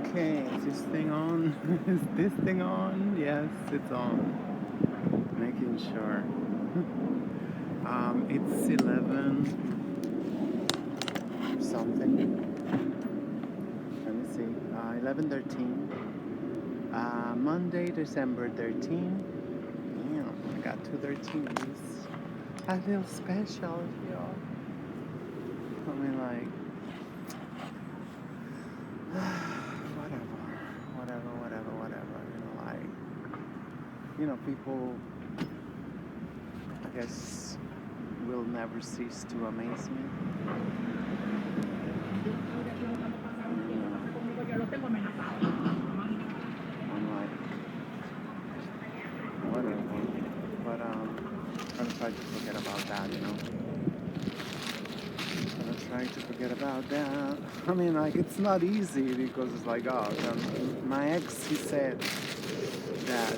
Okay, is this thing on? Is this thing on? Yes, it's on. Making sure. It's 11 something. Let me see. 11:13. Monday, December 13. Yeah, I got two 13s. I feel special, y'all. I mean, like, whatever. People, I guess, will never cease to amaze me. I'm like, whatever. But I'm gonna try to forget about that. I'm gonna try to forget about that. I mean, like, it's not easy because it's like, oh, my ex, he said that,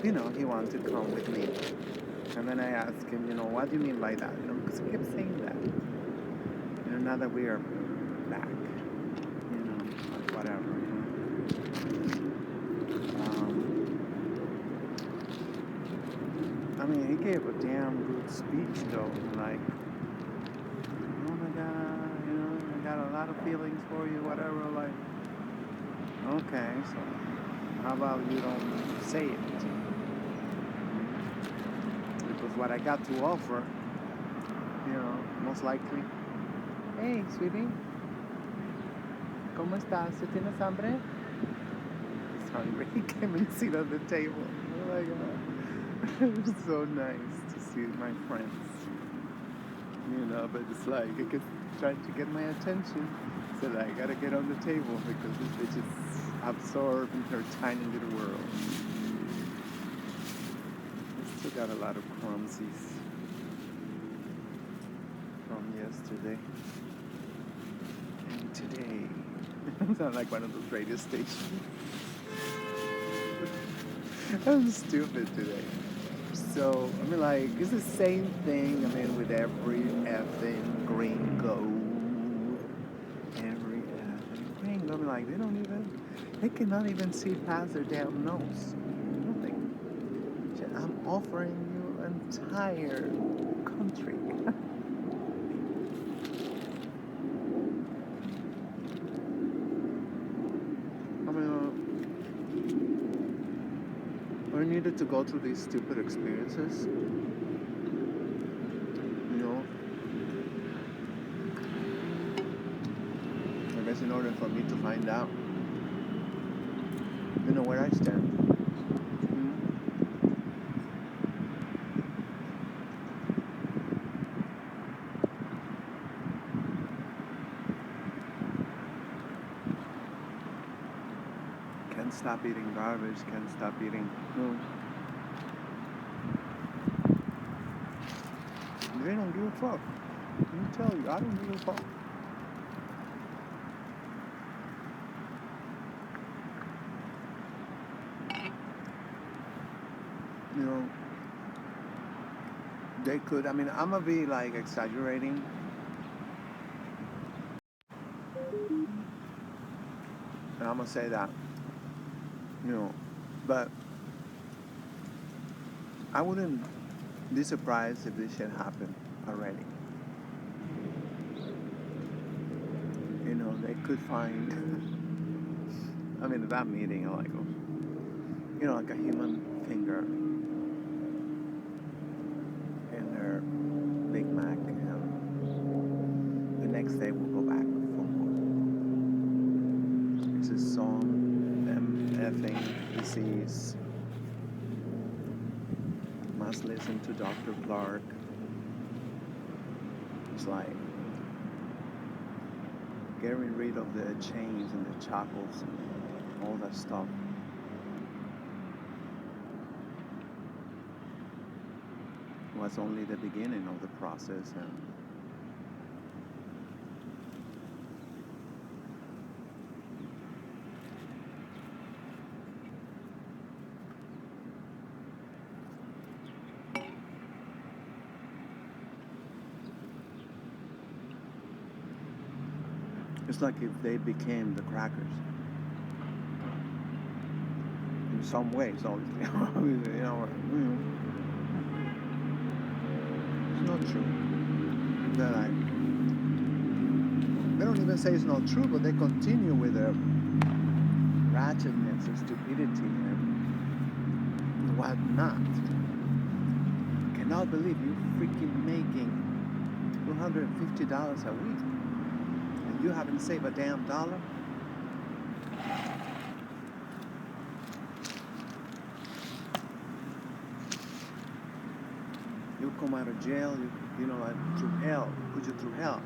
he wanted to come with me. And then I asked him, what do you mean by that? Because he kept saying that. Now that we are back, like whatever. I mean, he gave a damn good speech though. Like, oh my God, I got a lot of feelings for you, whatever. Like, okay, so how about you don't say it? Because what I got to offer, most likely, hey, sweetie, ¿cómo estás? ¿Tú tienes hambre? He's hungry. He came and sit at the table. Oh my God. It was so nice to see my friends. But it's like, it kept trying to get my attention. So I gotta get on the table because this bitch is absorbed in her tiny little world. I still got a lot of crumsies from yesterday and today. I sound like one of those radio stations. I'm stupid today. So, I mean, like, it's the same thing, with every effing gringo. Every effing gringo. They cannot even see past their damn nose. Nothing. Shit, I'm offering you an entire country. We needed to go through these stupid experiences, I guess in order for me to find out, where I stand. Can't stop eating garbage, can't stop eating. They don't give a fuck. Let me tell you, I don't give a fuck. They could, I'm gonna be like exaggerating. And I'm gonna say that, but I wouldn't be surprised if this shit happened already. They could find, that meeting, like, like a human finger in their Big Mac, and the next day we'll go back for more. It's a song, effing disease. Must listen to Dr. Clark. It's like getting rid of the chains and the shackles and all that stuff. Was only the beginning of the process, and it's like if they became the crackers. in some ways, obviously. It's not true. They're like, they don't even say it's not true, but they continue with their ratchetness and stupidity and whatnot. Cannot believe you freaking making $250 a week and you haven't saved a damn dollar. You come out of jail, like through hell, put you through hell.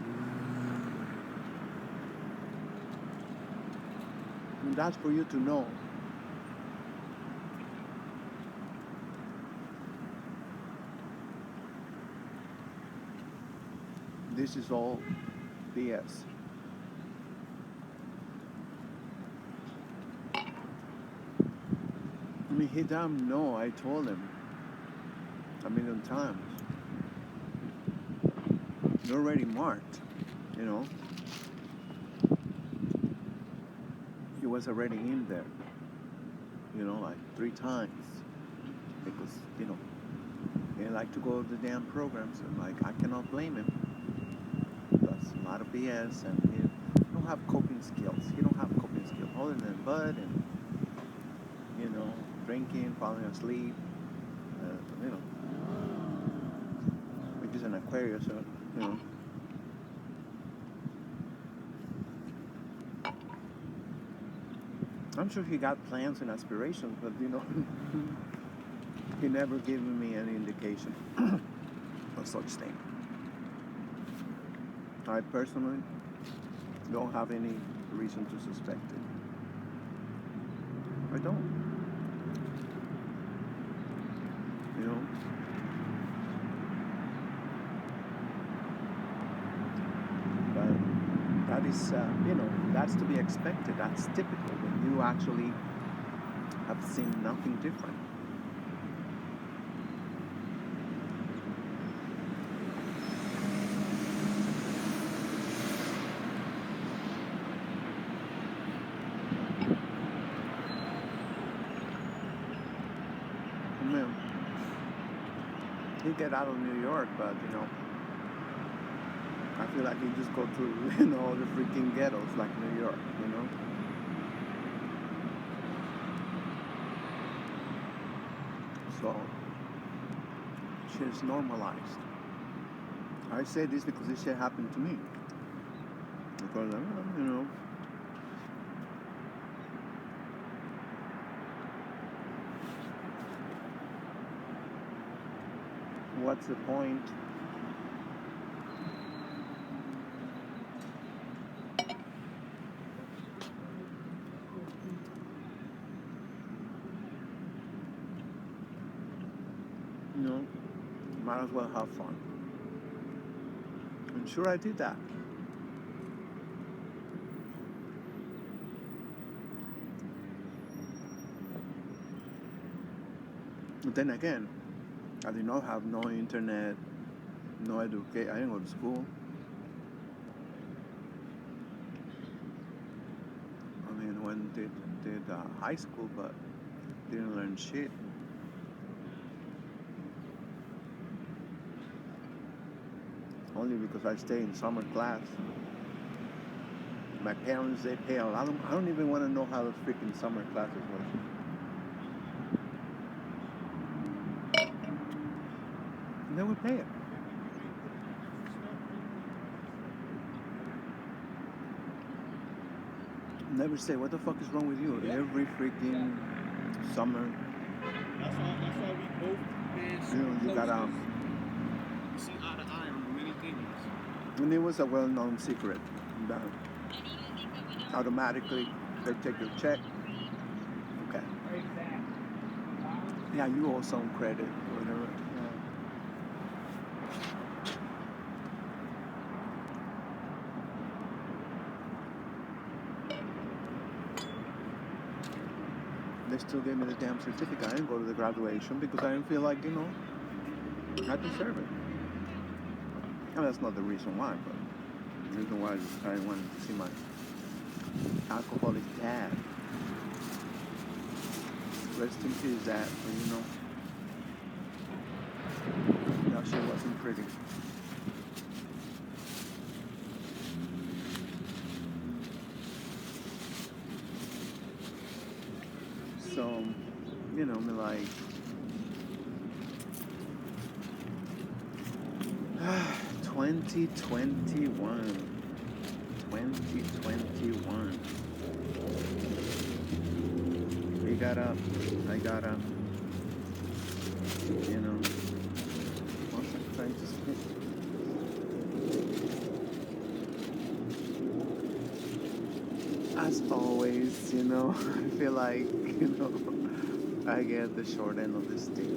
And that's for you to know. This is all BS. I mean, he damn know I told him a million times. You're already marked, He was already in there, like 3 times. Because, they like to go to the damn programs, and like, I cannot blame him. That's a lot of BS, and he don't have coping skills. He don't have coping skills other than bud and, drinking, falling asleep, which is an Aquarius, so, I'm sure he got plans and aspirations, but, he never given me any indication of such thing. I personally don't have any reason to suspect it. I don't. But that is, that's to be expected. That's typical when you actually have seen nothing different. He get out of New York, but I feel like he just go through all the freaking ghettos like New York, So shit's normalized. I say this because this shit happened to me. Because what's the point? Might as well have fun. And sure, I did that. But then again, I did not have no internet, no education. I didn't go to school. I mean, went did high school, but didn't learn shit. Only because I stayed in summer class. My parents, they pay a lot. I don't even want to know how the freaking summer classes was. And they would pay it. Never say, what the fuck is wrong with you? Yeah. Every freaking summer. That's why we both you got see eye to eye on many things. And it was a well-known secret that automatically they take your check. Okay. Yeah, you owe some credit or whatever. They still gave me the damn certificate. I didn't go to the graduation because I didn't feel like, I deserve it. And that's not the reason why, but the reason why is I wanted to see my alcoholic dad rest in peace, Dad. But that shit wasn't pretty. So, me like, 2021. 2021. We gotta, I gotta, once I'm trying to speak. As always, I feel like, I get the short end of the stick.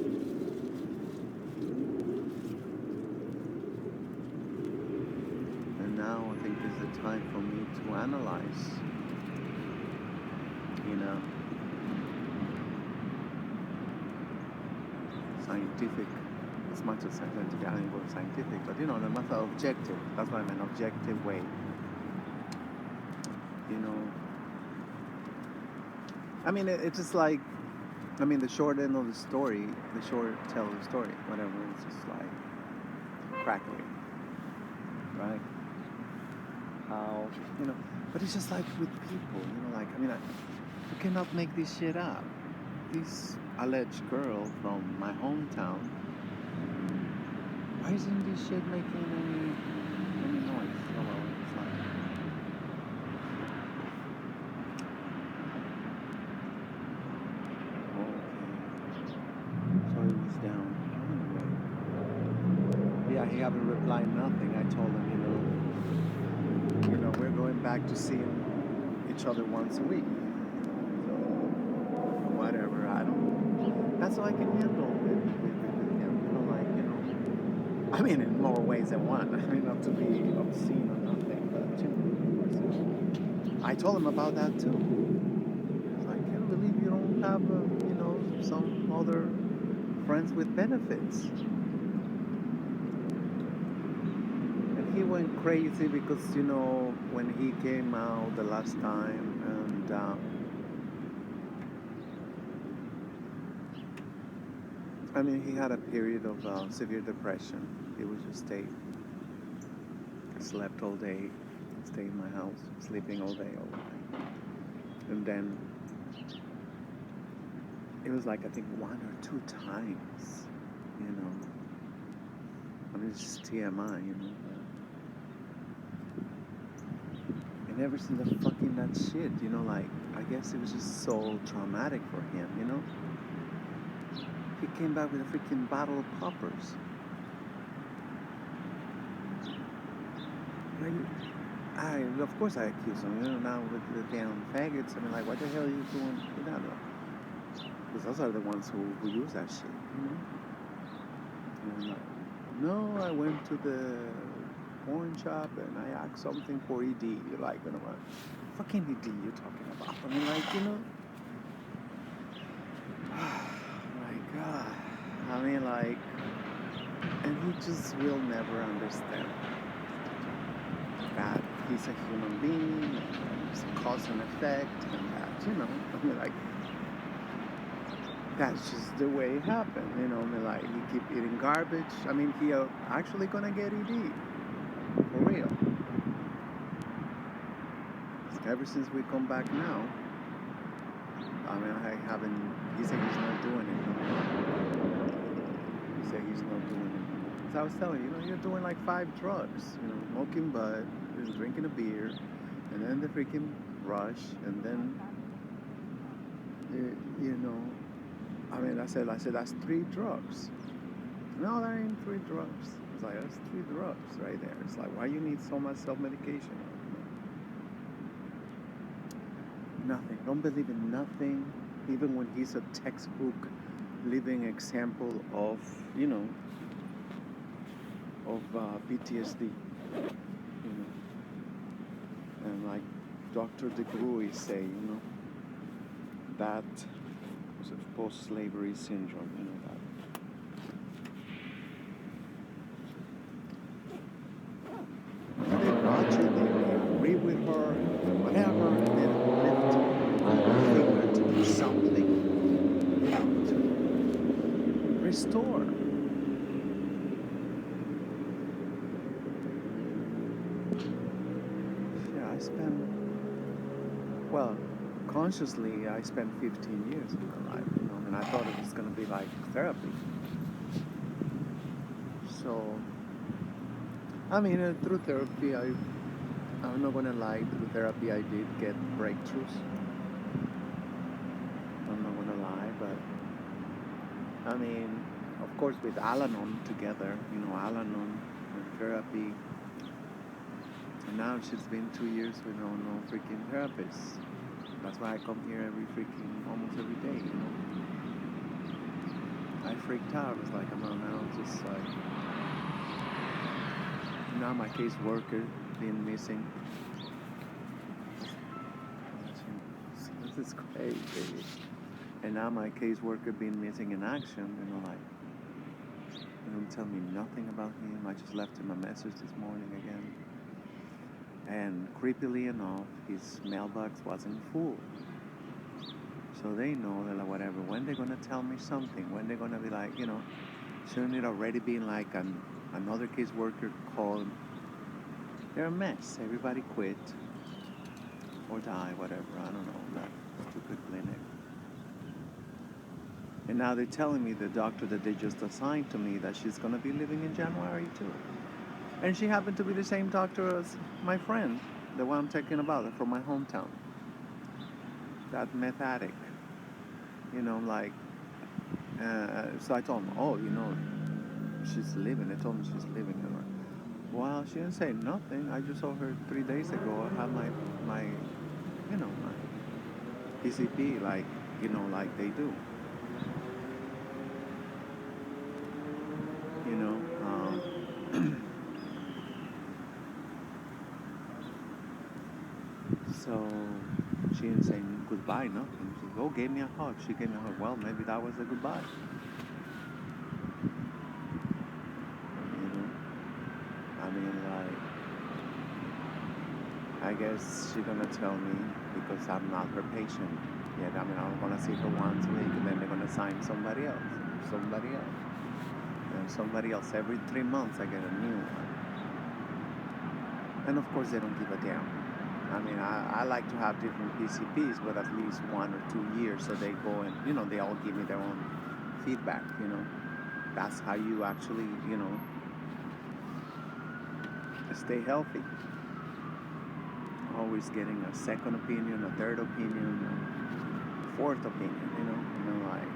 And now I think is the time for me to analyze, scientific, as much as scientific, I don't go scientific, but the method objective, that's what I mean, objective way. I mean, it's just like, the short end of the story, the short tell of the story, whatever, it's just like crackling, right? How, but it's just like with people, you cannot make this shit up. This alleged girl from my hometown, why isn't this shit making any noise? Hello, it's like, so he was down. Anyway, yeah, he haven't replied nothing. I told him, we're going back to seeing each other once a week. So, whatever, I don't. That's all I can handle with him. I mean, in more ways than one. I mean, not to be obscene or nothing, but I told him about that too. I can't believe you don't have, some other friends with benefits. And he went crazy because, when he came out the last time, and he had a period of severe depression. He would just stay, slept all day, stay in my house, sleeping all day, all night. And then it was like, I think 1 or 2 times, it's just TMI, And ever since the fucking that shit, I guess it was just so traumatic for him, He came back with a freaking bottle of poppers. Of course I accuse him, now with the damn faggots. What the hell are you doing with that? Because those are the ones who use that shit, And no, I went to the porn shop and I asked something for ED. You're like, what fucking ED you talking about? My God. And he just will never understand that he's a human being, and it's a cause and effect, and that, that's just the way it happened, he keep eating garbage. He actually gonna get ED, for real. Ever since we come back now, he said he's not doing it. He said he's not doing it. So I was telling you, you're doing like 5 drugs, smoking bud, drinking a beer, and then the freaking rush, and then, I said, that's 3 drugs. No, that ain't 3 drugs. It's like, that's 3 drugs right there. It's like, why you need so much self-medication? Nothing. Don't believe in nothing, even when he's a textbook living example of, PTSD, and like Dr. DeGruy say, that was a post-slavery syndrome, that. They brought you, they agree with her, whatever, and then lift a finger to do something, store. Yeah, I spent, well, consciously, I spent 15 years of my life, you know, and I thought it was going to be like therapy. So, I mean, through therapy, I'm not going to lie, through therapy, I did get breakthroughs. I'm not going to lie, but I mean, of course, with Al-Anon together, you know, Al-Anon and therapy. And now it's just been 2 years with no freaking therapist. That's why I come here almost every day, you know. I freaked out. I was like, I'm now just like, now my caseworker being missing. This is crazy. And now my caseworker being missing in action, you know, like, they don't tell me nothing about him. I just left him a message this morning again. And creepily enough, his mailbox wasn't full. So they know that like, whatever, when they're gonna tell me something, when they're gonna be like, you know, shouldn't it already been like another caseworker called? They're a mess. Everybody quit or die, whatever. I don't know, that stupid clinic. And now they're telling me the doctor that they just assigned to me that she's gonna be leaving in January too. And she happened to be the same doctor as my friend, the one I'm talking about, from my hometown. That meth addict. You know, like, so I told him, oh, you know, she's leaving. They told me she's leaving. And like, well, she didn't say nothing. I just saw her 3 days ago. I have my, you know, my PCP, like, you know, like they do. You know, so she didn't say goodbye, nothing. She gave me a hug. She gave me a hug. Well, maybe that was a goodbye. You know, I mean, like, I guess she's gonna tell me because I'm not her patient yet. I mean, I'm gonna see her once a week, and then they're gonna sign somebody else, and somebody else. Every 3 months, I get a new one. And of course, they don't give a damn. I mean, I like to have different PCPs, but at least 1 or 2 years, so they go and, you know, they all give me their own feedback, you know. That's how you actually, you know, stay healthy. Always getting a second opinion, a third opinion, a fourth opinion, you know, like.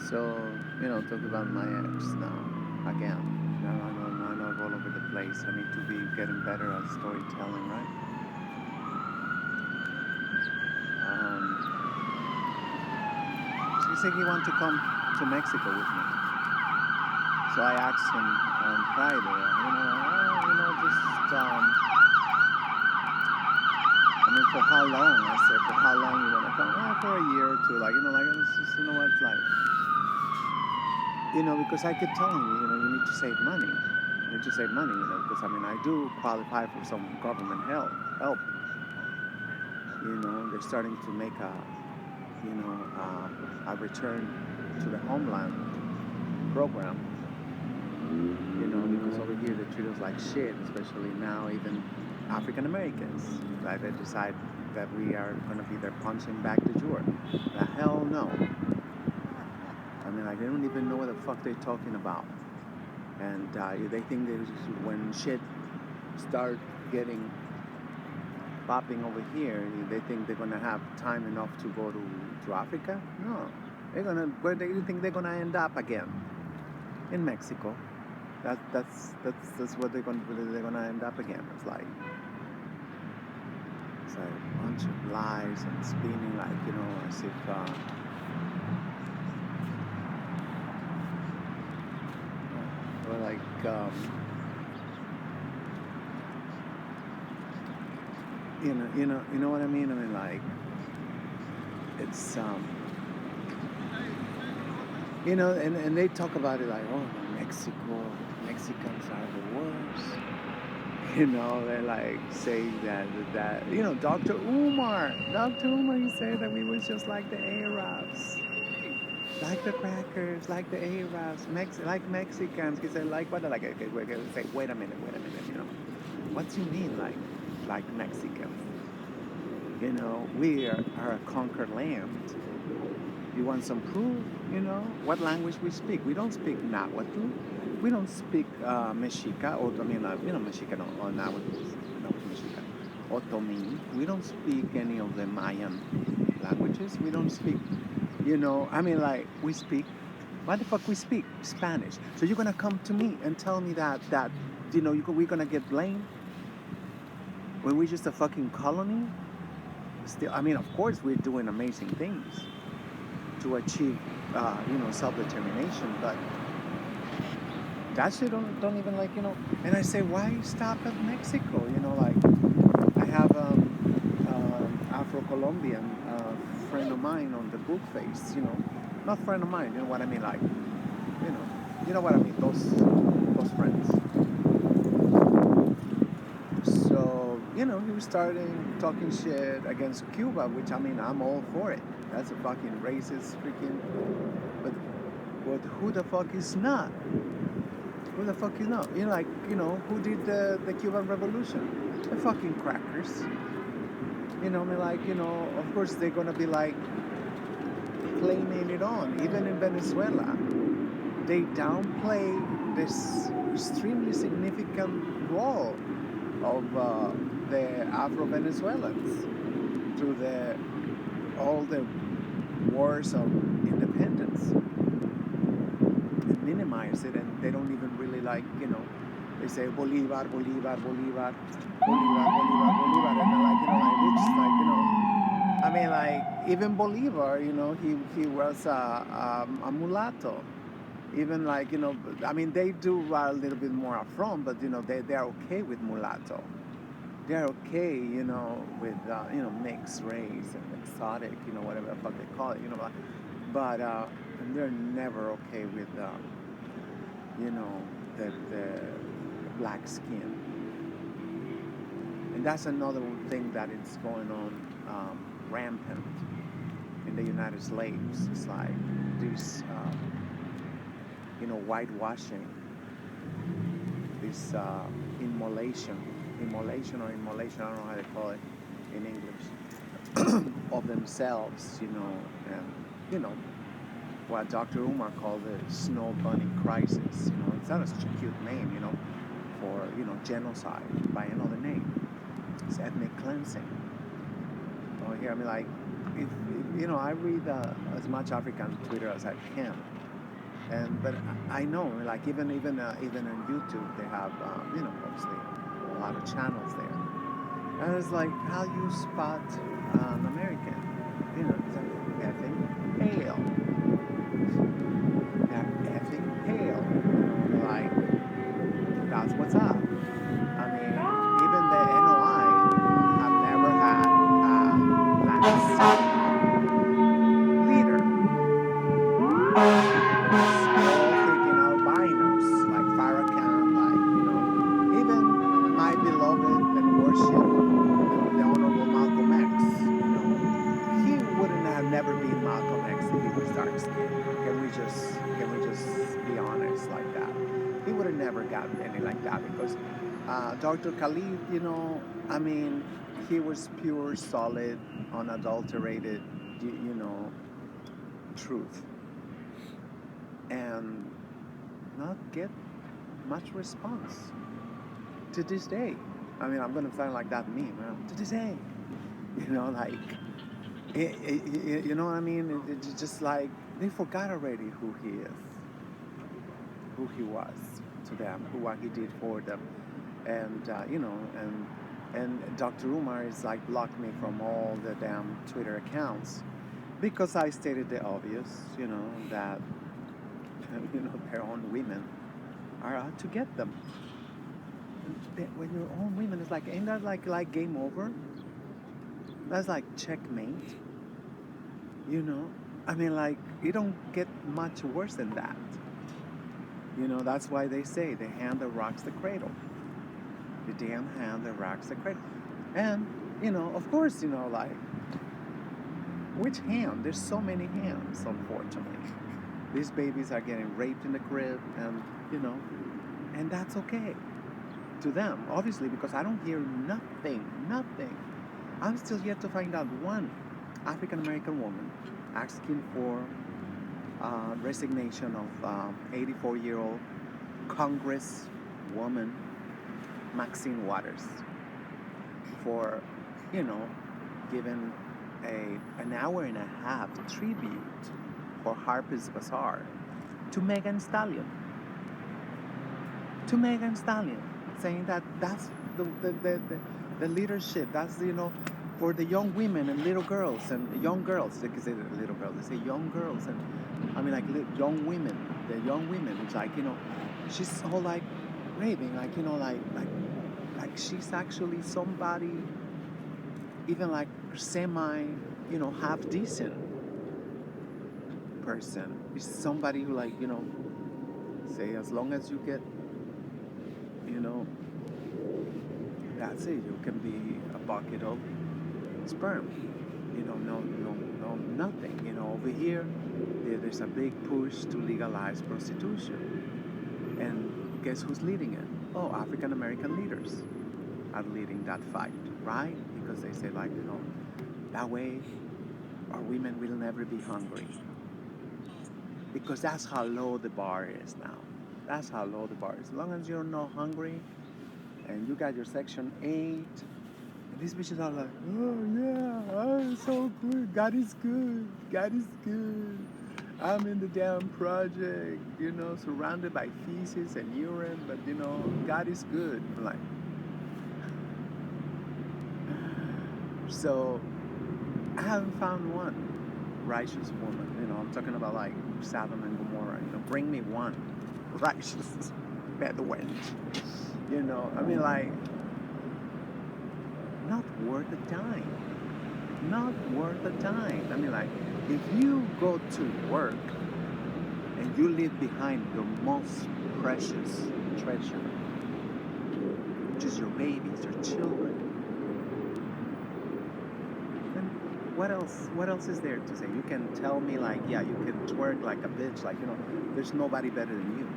So, you know, talk about my ex now, again. Now I know all over the place. I need to be getting better at storytelling, right? He said he wanted to come to Mexico with me. So I asked him on Friday, I mean, for how long? I said, for how long you want to come? Well, for a year or two, like, you know, like, it's just, you know what, like, you know, because I kept telling you, you know, you need to save money. You need to save money, you know, because, I mean, I do qualify for some government help. You know, they're starting to make a return to the homeland program. You know, because over here they treat us like shit, especially now, even African Americans. Like they decide that we are going to be their punching bag de jour. The hell no. I mean, like, they don't even know what the fuck they're talking about. And they think that when shit start getting popping over here, they think they're gonna have time enough to go to Africa. No, where do you think they're gonna end up again? In Mexico. That's what they're gonna end up again. It's like a bunch of lies and spinning, like, you know, as if or like you know what I mean? I mean, like, it's you know, and they talk about it like, oh, Mexicans are the worst. You know, they like say that you know, Dr. Umar, he said that we was just like the Arabs, like the crackers, like the Arabs, like Mexicans. He said like what? Like okay, say wait a minute, you know, what do you mean like Mexicans? You know, are a conquered land. You want some proof? You know, what language we speak? We don't speak Nahuatl. We don't speak Mexica, or I mean, you know, Mexica or Nahuatl, no, Mexica, Otomi. We don't speak any of the Mayan languages. We don't speak, you know, I mean, like, we speak, what the fuck we speak? Spanish. So you're gonna come to me and tell me that you know, we're gonna get blamed when we're just a fucking colony? Still, I mean, of course, we're doing amazing things to achieve, you know, self-determination. But that shit don't even like, you know. And I say, why stop at Mexico? You know, like I have Afro-Colombian friend of mine on the book face. You know, not friend of mine. You know what I mean? Like, you know what I mean. Those friends. So you know, he was starting talking shit against Cuba, which I mean, I'm all for it. That's a fucking racist freaking. But who the fuck is not? Who the fuck is not? You know, like, you know, who did the Cuban Revolution? The fucking crackers. You know, I mean, like, you know, of course they're gonna be like claiming it on. Even in Venezuela, they downplay this extremely significant role of the Afro-Venezuelans through all the wars of independence. Minimize it, and they don't even really like, you know, they say Bolivar, Bolivar, Bolivar, Bolivar, Bolivar, Bolivar, and they're like, you know, like, which is like, you know, I mean, like, even Bolivar, you know, he was a mulatto. Even like, you know, I mean, they do a little bit more upfront, but, you know, they're okay with mulatto. They're okay, you know, with, you know, mixed race and exotic, you know, whatever the fuck they call it, you know, but they're never okay with, you know, the black skin. And that's another thing that is going on rampant in the United States. It's like this, you know, whitewashing, this immolation, I don't know how they call it in English, of themselves, you know, and, you know, what Dr. Umar called the snow bunny crisis. You know, it's not such a cute name, you know, for, you know, genocide by another name. It's ethnic cleansing. Oh, here, I mean, like, if you know, I read as much African Twitter as I can, but I know, like, even on YouTube, they have, you know, obviously a lot of channels there, and it's like, how you spot an American, you know, it's like effing pale. They're effing pale, you know, like, that's what's up. I mean, even the NOI have never had a Latino leader. It's all freaking albinos, like Farrakhan, like, you know, even my beloved and worshipped, the Honorable Malcolm X, you know, he wouldn't have never been Malcolm X if he was dark skinned. Can we just be honest like that? He would have never gotten any like that because Dr. Khalid, you know, I mean, he was pure, solid, unadulterated, you know, truth, and not get much response to this day. I mean, I'm gonna sound like that meme, to this day, you know, like, you know what I mean? It's just like they forgot already who he is, who he was to them, what he did for them, and you know, and Dr. Umar is like blocked me from all the damn Twitter accounts because I stated the obvious, you know, that you know, their own women are out to get them. When your own women, is like, ain't that like game over? That's like checkmate. You know, I mean, like, you don't get much worse than that. You know, that's why they say the hand that rocks the cradle. the damn hand that rocks the cradle. And, of course, like, which hand? There's so many hands, unfortunately. These babies are getting raped in the crib, and, and that's okay to them, obviously, because I don't hear nothing. I'm still yet to find out one African American woman asking for resignation of 84-year-old Congresswoman Maxine Waters for, giving an hour and a half tribute for Harper's Bazaar to Megan Stallion. Saying that that's the leadership. That's, for the young women and little girls and young girls. They can say little girls. They say young girls, and I mean like young women. The young women. It's like, she's all like raving, like, like she's actually somebody, even like semi, half decent person. Is somebody who, like, say, as long as you get, that's it. You can be a bucket of sperm. No, nothing. Over here, there's a big push to legalize prostitution. And guess who's leading it? Oh, African American leaders are leading that fight, right? Because they say, like, that way our women will never be hungry. Because that's how low the bar is now. That's how low the bar is. As long as you're not hungry and you got your Section 8, and these bitches are like, oh yeah, oh, so good. God is good. God is good. I'm in the damn project, surrounded by feces and urine, but, God is good. Like, so I haven't found one righteous woman. I'm talking about like Sodom and Gomorrah. Bring me one righteous bad wench. I mean, like, not worth a dime. Not worth a dime. I mean, like, if you go to work and you leave behind your most precious treasure, which is your babies, your children, then what else is there to say? You can tell me, like, yeah, you can twerk like a bitch, like, there's nobody better than you.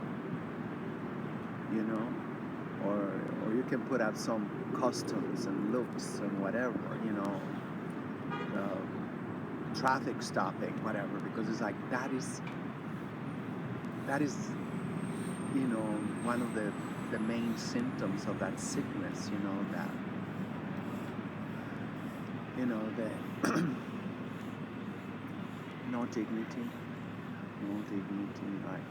Or you can put out some costumes and looks and whatever, traffic stopping, whatever, because it's like that is one of the main symptoms of that sickness, that the no dignity, like,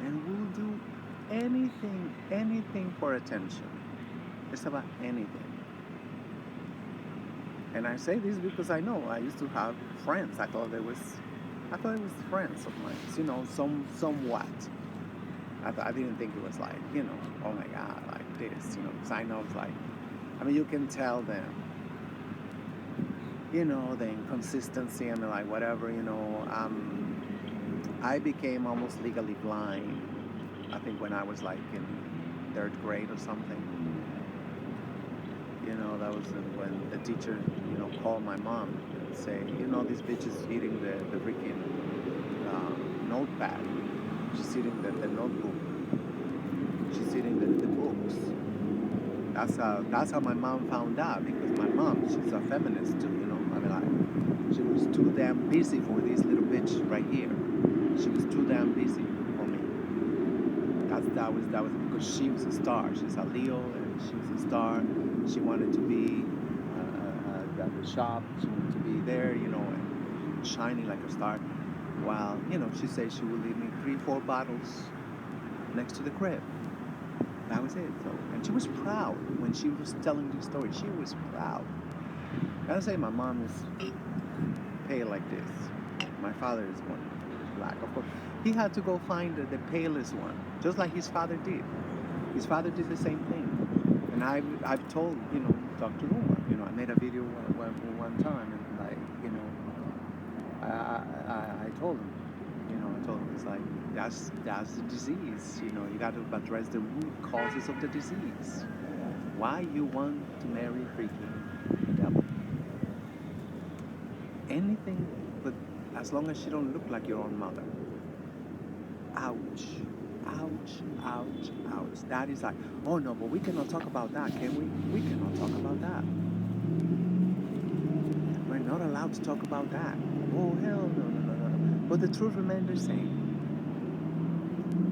and we'll do anything for attention. It's about anything. And I say this because I know I used to have friends. I thought it was friends of mine, somewhat. I didn't think it was like, oh my God, like this, because I know it's like, I mean, you can tell them, the inconsistency, I mean, like, whatever, I became almost legally blind, I think, when I was like in 3rd grade or something. That was when the teacher, called my mom and say, this bitch is eating the freaking notepad. She's eating the notebook. She's eating the books. That's how my mom found out, because my mom, she's a feminist too, I mean, like, she was too damn busy for this little bitch right here. She was too damn busy for me. That was because she was a star. She's a Leo, and she was a star. She wanted to be at the shop. She wanted to be there, and shining like a star. While, she said she would leave me 3-4 bottles next to the crib. That was it. So, and she was proud when she was telling this story. She was proud. I gotta say, my mom is pale like this. My father is one black. Of course, he had to go find the palest one, just like his father did. His father did the same thing. And I've told, Dr. Umar, I made a video one time, and, like, I told him, it's like, that's the disease, you got to address the root causes of the disease. Why you want to marry freaking devil? Anything, but as long as she don't look like your own mother. Ouch. Ouch, ouch, ouch. That is like, oh no, but we cannot talk about that, can we? We cannot talk about that. We're not allowed to talk about that. Oh, hell no, no, no, no, no. But the truth remains the same.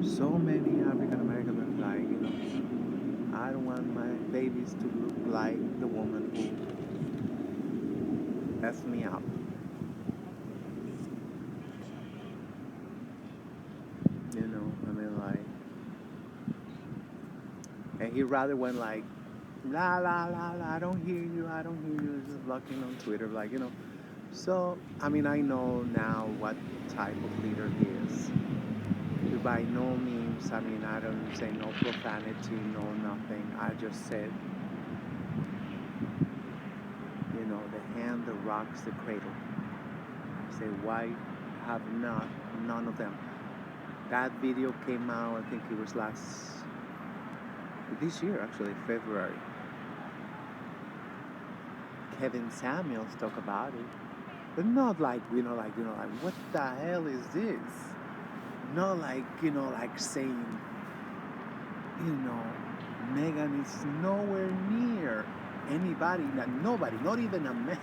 So many African Americans are like, I don't want my babies to look like the woman who messed me up. I mean, like, and he rather went like, la la la la, I don't hear you, just blocking on Twitter, like, So, I mean, I know now what type of leader he is. By no means, I mean, I don't say no profanity, no nothing. I just said, the hand that rocks the cradle. I say, why have none of them? That video came out, I think it was this year actually, February. Kevin Samuels talk about it, but not like, like what the hell is this? Not like, like saying, Megan is nowhere near anybody, nobody, not even a man,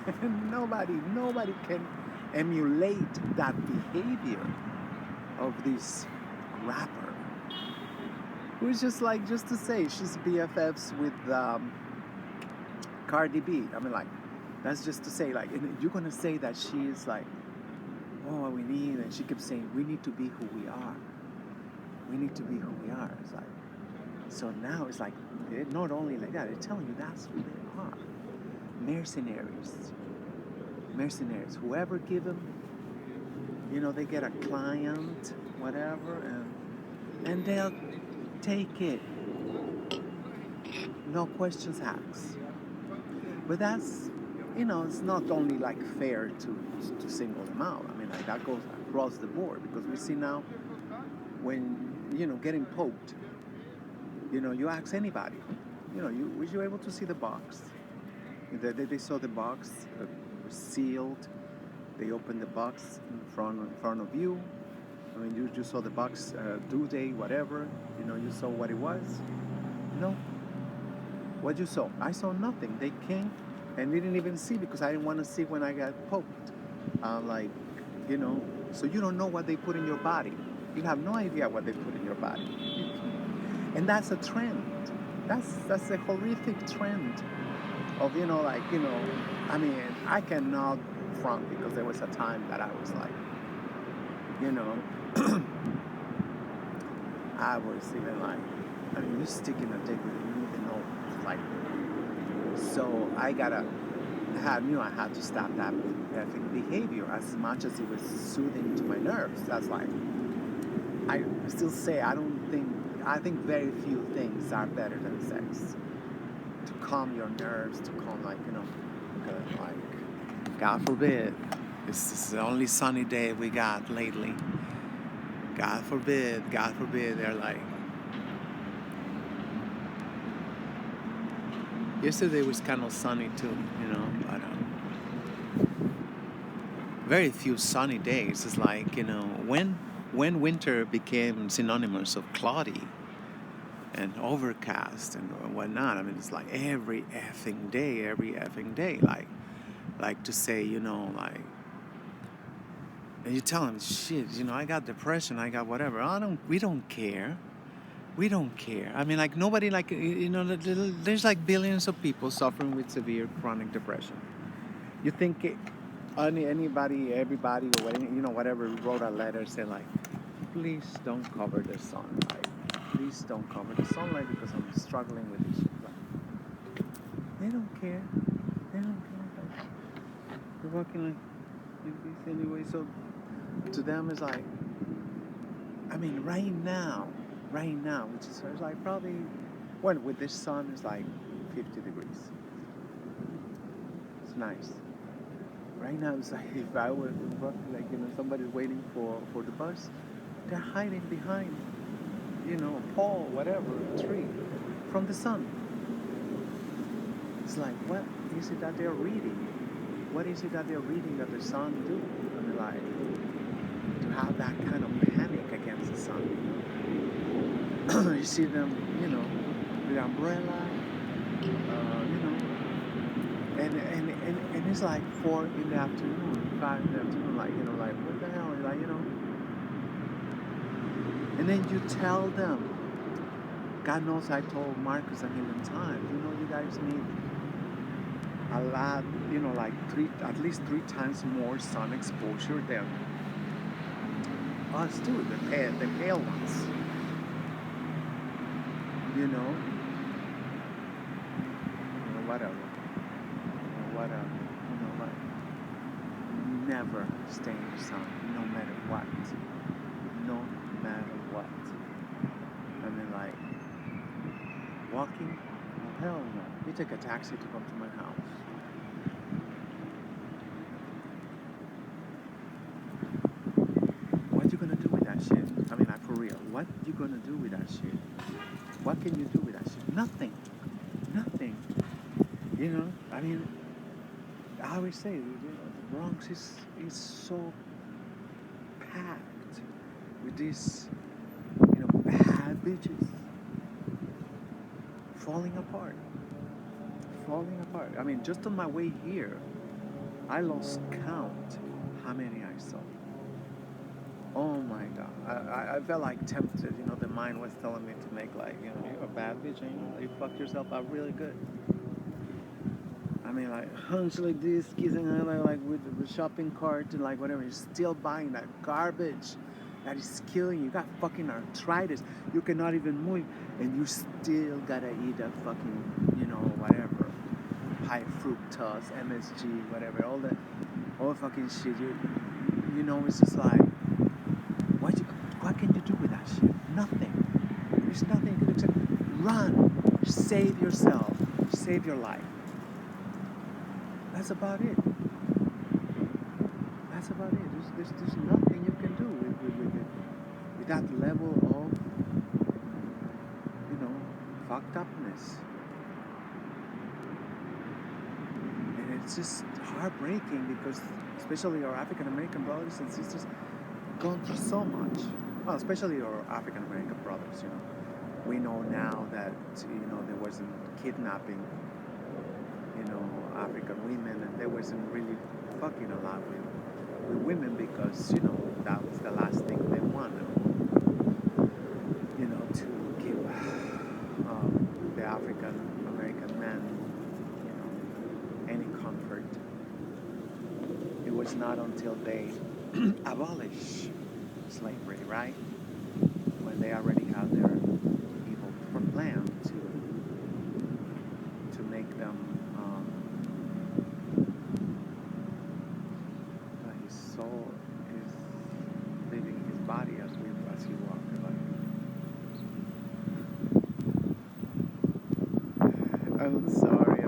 nobody can emulate that behavior of this rapper. It was just to say she's BFFs with Cardi B. I mean, like, that's just to say, like, you're gonna say that she is like, oh, we need, and she kept saying, we need to be who we are. We need to be who we are. It's like, so now it's like, not only like that, they're telling you that's who they are. Mercenaries. Whoever give them, they get a client, whatever, and they'll take it. No questions asked. But that's, it's not only like fair to single them out. I mean, like, that goes across the board, because we see now when, getting poked, you ask anybody, was you able to see the box? They saw the box sealed. They opened the box in front of you. I mean, you saw the box due date, whatever. You saw what it was. No. What you saw? I saw nothing. They came and didn't even see, because I didn't want to see when I got poked. So you don't know what they put in your body. You have no idea what they put in your body. And that's a trend. That's a horrific trend of, I mean, I cannot front, because there was a time that I was like, I was even like, I mean, you're sticking a dick with it, you don't even know, like, so I knew I had to stop that effing behavior, as much as it was soothing to my nerves. That's like, I still say, I think very few things are better than sex. To calm your nerves, to calm, like, God forbid, this is the only sunny day we got lately. God forbid, they're like, yesterday was kind of sunny too, but very few sunny days. It's like, when winter became synonymous of cloudy and overcast and whatnot, I mean, it's like every effing day, like to say, like, and you tell them, shit, I got depression, I got whatever. We don't care. I mean, like, nobody, like, there's like billions of people suffering with severe chronic depression. You think anybody, everybody, or whatever, wrote a letter saying, like, please don't cover the sunlight. Please don't cover the sunlight, because I'm struggling with this. Like, they don't care. Like, they're working like this anyway. So to them, it's like, I mean, right now, which is like probably, well, with this sun, it's like 50 degrees. It's nice. Right now, it's like, if I were like, somebody's waiting for the bus, they're hiding behind, a pole, whatever, a tree, from the sun. It's like, what is it that they're reading? What is it that they're reading that the sun do? I mean, like, to have that kind of panic against the sun. You see them, with umbrella, and it's like 4 in the afternoon, 5 in the afternoon, like, like, what the hell? Like, and then you tell them, God knows I told Marcus a million times, you guys need a lot, like at least 3 times more sun exposure than us too, the pale ones. Whatever. Whatever. Like, never stay in the sun, no matter what. No matter what. I mean, like, walking? Oh, hell no. You take a taxi to come to my house. What you gonna do with that shit? I mean, like, for real. What you gonna do with that shit? What can you do with that shit? Nothing. Nothing. I mean, I always say, the Bronx is so packed with these, bad bitches falling apart. I mean, just on my way here, I lost count how many I saw. Oh my God. I felt like tempted, the mind was telling me to make like, you're a bad bitch, and you fucked yourself up really good. I mean, like, hunch like this, kissing her like with the shopping cart and like whatever. You're still buying that garbage that is killing you. You got fucking arthritis. You cannot even move, and you still gotta eat that fucking, whatever, high fructose, MSG, whatever, all the fucking shit. It's just like, what can you do with that shit? Nothing. There's nothing you can do except run, save yourself, save your life. That's about it. There's nothing you can do with that level of, fucked upness. And it's just heartbreaking because, especially our African American brothers and sisters, gone through so much. Well, especially our African American brothers. We know now that there wasn't kidnapping. African women, and they wasn't really fucking a lot with women because that was the last thing they wanted, to give the African American man any comfort. It was not until they abolished slavery, right, when they already had their evil plan to make them his soul is leaving his body as he walks. I'm sorry.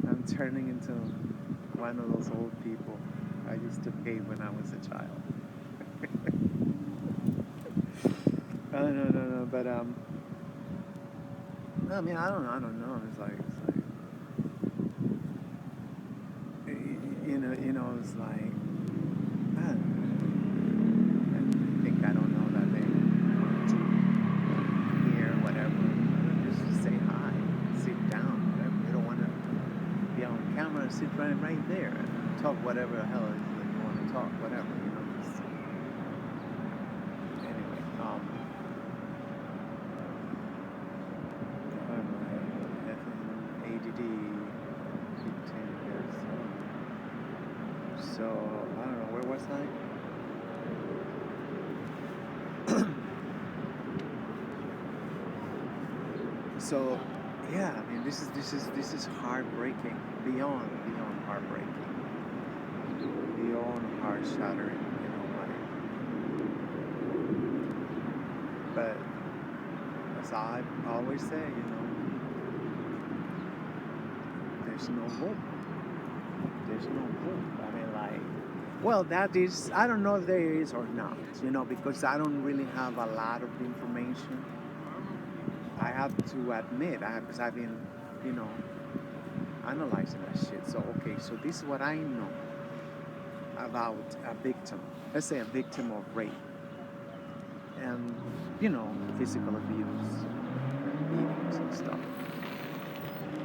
I'm turning into one of those old people I used to hate when I was a child. No, but I mean, I don't know. It's like, it's like, I don't know. I think I don't know that they want to hear whatever. Just say hi, sit down, whatever. You don't want to be on camera, sit right there and talk whatever the hell it is that you want to talk, whatever, just, anyway, ADD, so, I don't know, where was I? So, yeah, I mean, this is heartbreaking, beyond heartbreaking, beyond heart shattering, but as I always say, there's no hope. There's no hope. I mean, like, well, that is, I don't know if there is or not, because I don't really have a lot of information I have to admit, because I've been, you know, analyzing that shit. So okay, so this is what I know about a victim. Let's say a victim of rape and physical abuse, beatings and stuff.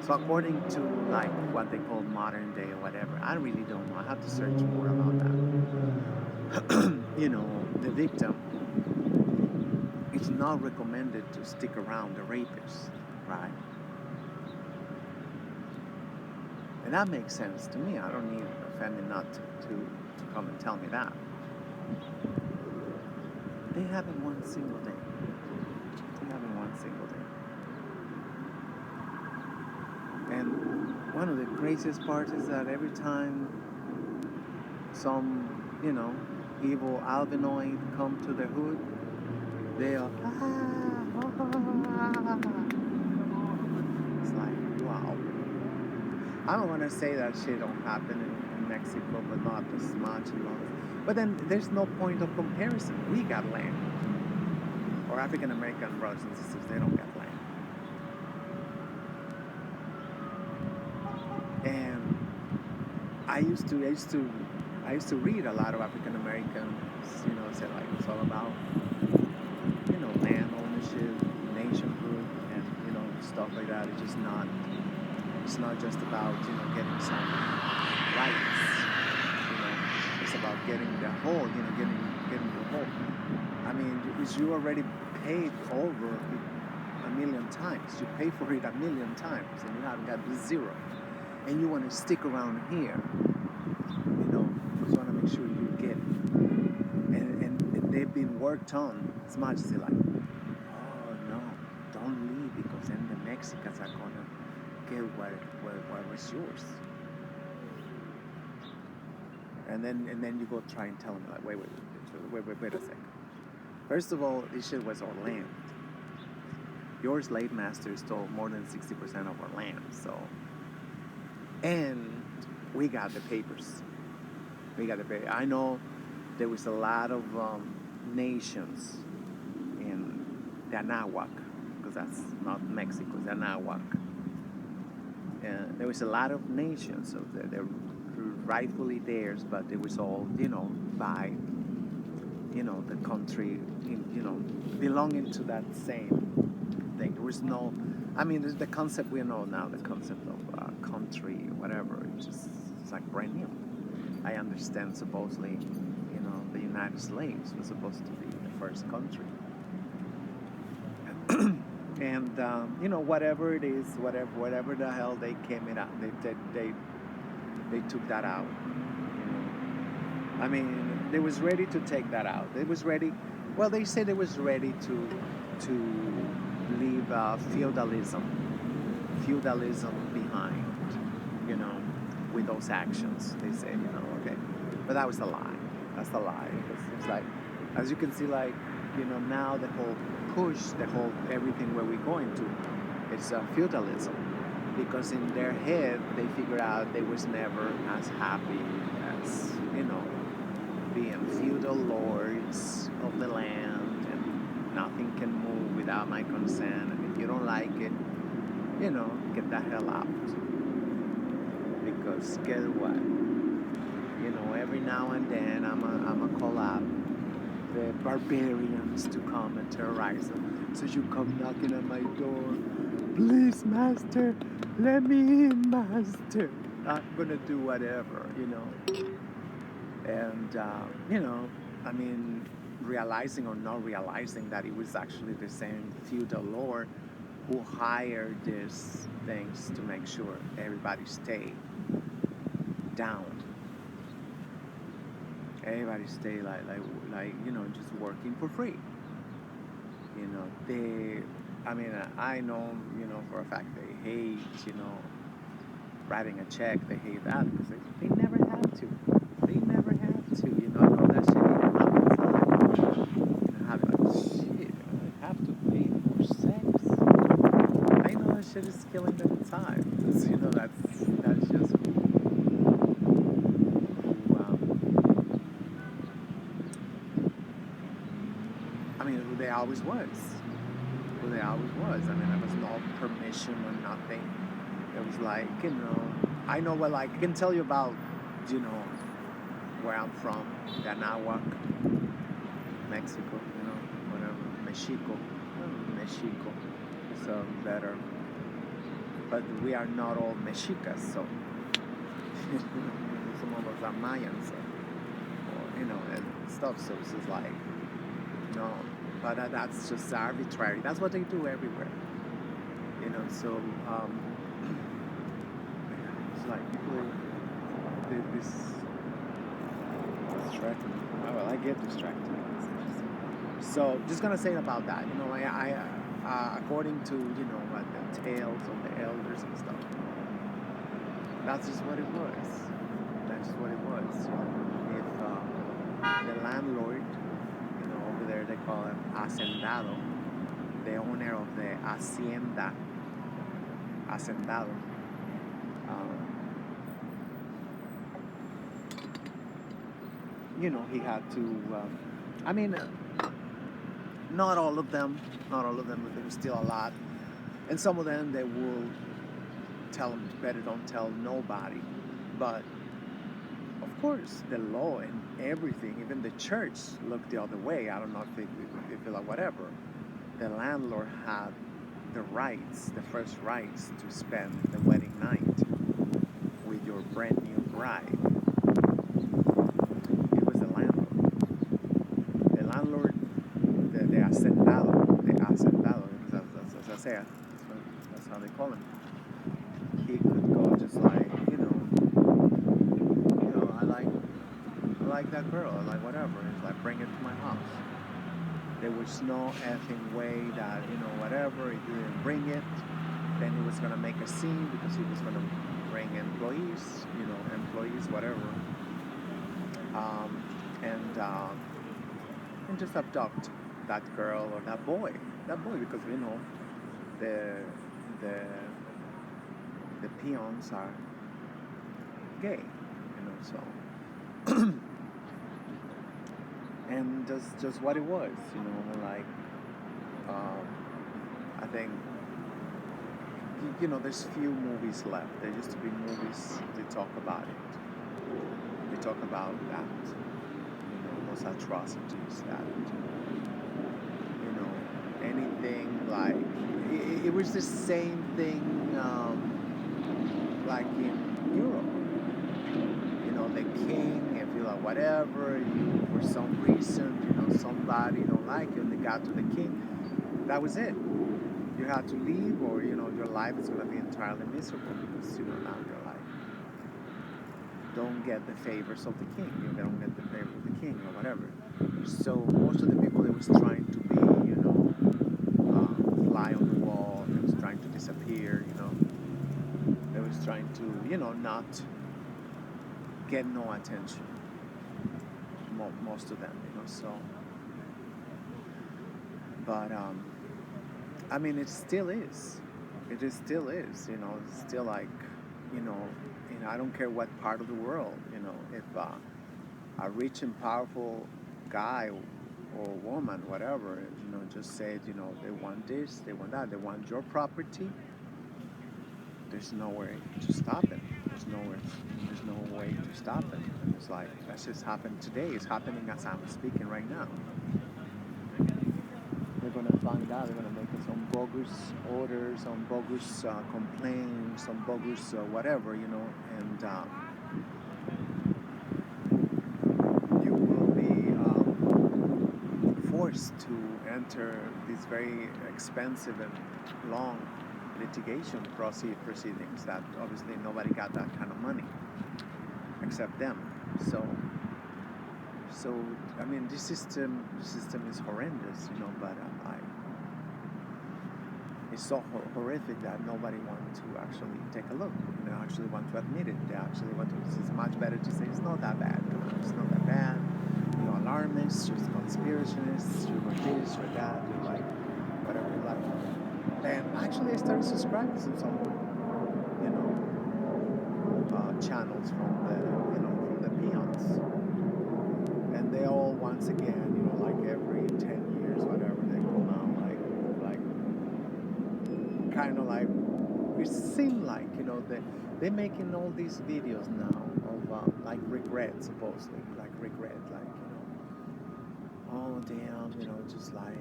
So according to like what they call modern day or whatever, I really don't know. I have to search more about that. The victim, it's not recommended to stick around the rapist, right? And that makes sense to me. I don't need a family nut to come and tell me that. They haven't one single day. They haven't one single day. And one of the craziest parts is that every time some, evil albinoid come to the hood, they are, it's like, wow. I don't want to say that shit don't happen in Mexico, but not as much. But then there's no point of comparison. We got land. Or African American brothers and sisters, they don't get land. And I used to read a lot of African Americans, say like it's all about, land ownership, nationhood, and stuff like that. It's not just about getting some rights. It's about getting the whole. Getting the whole. I mean, is you already paid over a million times. You pay for it a million times, and you haven't got zero. And you want to stick around here. You just want to make sure you get it. And they've been worked on as much as they're like, oh no, don't leave because then the Mexicans are gonna get what was yours. And then you go try and tell them like, wait a second. First of all, this shit was our land. Your slave masters stole more than 60% of our land, so. And we got the papers. I know there was a lot of nations in the Anahuac, because that's not Mexico, it's Anahuac. There was a lot of nations, so they're rightfully theirs, but it was all, by, the country, belonging to that same thing. There was no, the concept we know now, the concept of country, whatever, it's like brand new. I understand supposedly, the United States was supposed to be the first country. And, whatever it is, whatever the hell they came it out, they took that out. They was ready to take that out. They was ready. Well, they said they was ready to leave feudalism behind. With those actions, they say, okay. But that was a lie. That's a lie. It's like, as you can see, like, now the whole push, everything where we're going to, it's feudalism. Because in their head, they figured out they was never as happy as, being feudal lords of the land, and nothing can move without my consent. And if you don't like it, get the hell out. Because guess what? Every now and then I'm a call out the barbarians to come and terrorize them. So you come knocking on my door. Please, master, let me in, master. I'm gonna do whatever, And realizing or not realizing that it was actually the same feudal lord who hired these things to make sure everybody stayed down. Everybody stay like just working for free. I know, for a fact they hate, writing a check. They hate that because they never have to. They never have to. I know that shit even happens like shit. I have to pay for sex. I know that shit is killing them inside. That's just. Who they always was. who they always was. I mean, there was no permission or nothing. It was like, I know what, like, I can tell you about, you know, where I'm from, the Anahuac, Mexico, whatever, Mexico, Mexico, so better. But we are not all Mexicas, so some of us are Mayans, and stuff. So it's just like, no, but that's just arbitrary. That's what they do everywhere, So it's like people, this distracted. Oh, well, I get distracted. So just gonna say about that, according to what the tales of the elders and stuff, that's just what it was. That's just what it was. If the landlord, over there they call him hacendado, the owner of the hacienda, hacendado. He had to. I mean, not all of them, but there was still a lot, and some of them they will tell them better don't tell nobody. But of course, the law and everything, even the church, looked the other way. I don't know if they feel like whatever. The landlord had the rights, the first rights to spend the wedding night with your brand new bride. It was the landlord. The landlord, the hacendado, as I said, that's how they call him. He could go just like, I like that girl, I like whatever. It's like, bring it to my house. There was no effing way that, whatever, if you didn't bring it, then he was going to make a scene because he was going to bring employees, whatever, and just abduct that girl or that boy, because, the peons are gay, so. And just what it was, like, I think, there's few movies left. There used to be movies that talk about it. They talk about that, those atrocities, that, anything like, it was the same thing, like in Europe. The king, if you're like whatever, you for some reason, somebody don't like you, and they got to the king, that was it. You had to leave, or your life is gonna be entirely miserable because now you're like, don't get the favors of the king. You don't get the favor of the king or whatever. So most of the people that was trying to be, fly on the wall, they was trying to disappear, they was trying to, not get no attention. Most of them, so. But I mean, it still is. It still is. It's still like, I don't care what part of the world. If a rich and powerful guy or woman, whatever, just said, they want this, they want that, they want your property. There's nowhere to stop it. There's no way to stop it. And it's like, that's just happened today. It's happening as I'm speaking right now. They're going to find out. They're going to make some bogus orders, some bogus complaints, some bogus whatever, and you will be forced to enter these very expensive and long litigation proceedings that obviously nobody got that kind of money except them. So I mean, the system is horrendous, but it's so horrific that nobody wants to actually take a look. They actually want to admit it. They actually want to. It's much better to say it's not that bad. It's not that bad. You're alarmists. You're conspirationists. You're this. You're that. You're like whatever you like. And actually, I started subscribing to some, channels from the peons, and they all once again, like every 10 years, whatever, they come out like kind of like, it seemed like, they're making all these videos now of like regret, supposedly, like regret, like, oh damn, just like,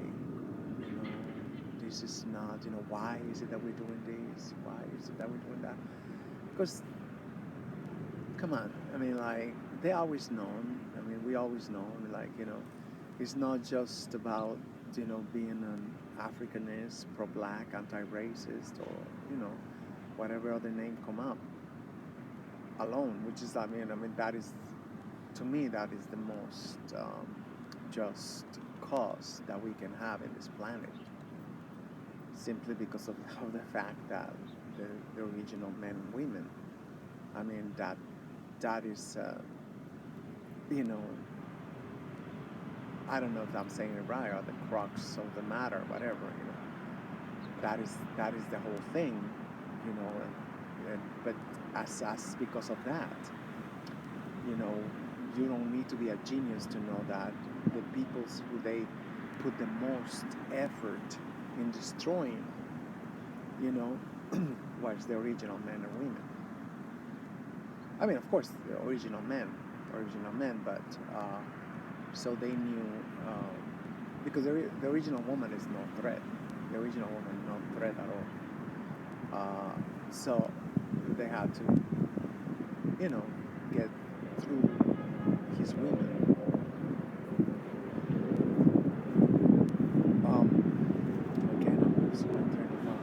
this is not, why is it that we're doing this? Why is it that we're doing that? Because, come on, I mean, like, they always known, I mean, we always know, I mean, like, it's not just about, being an Africanist, pro-black, anti-racist, or, whatever other name come up alone, which is, I mean, that is, to me, that is the most just cause that we can have in this planet, simply because of the fact that the original men and women, I mean, that is, I don't know if I'm saying it right, or the crux of the matter, whatever, that is the whole thing, but as because of that, you don't need to be a genius to know that the peoples who they put the most effort in destroying, was the original men and women. I mean, of course, the original men, but so they knew, because the original woman is no threat. The original woman is no threat at all. So they had to, get through his women. Again, I'm just going to turn it on.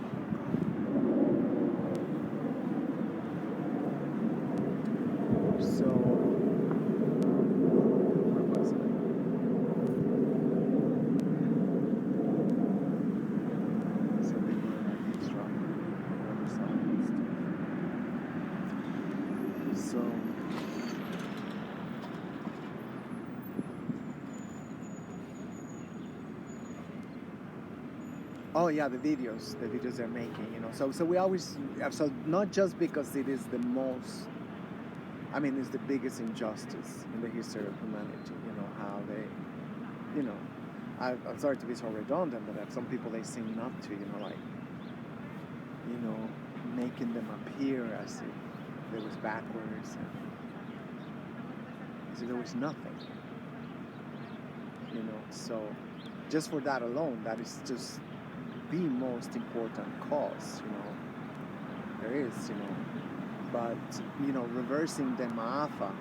So, where was I? So they were like eavesdropping on the other side and stuff. So, oh yeah, the videos they're making, So we always, so not just because it is the most, I mean, it's the biggest injustice in the history of humanity. How they, I'm sorry to be so redundant, but some people they seem not to, like, making them appear as if there was backwards and as if there was nothing. So just for that alone, that is just the most important cause, there is, but, reversing the Ma'afa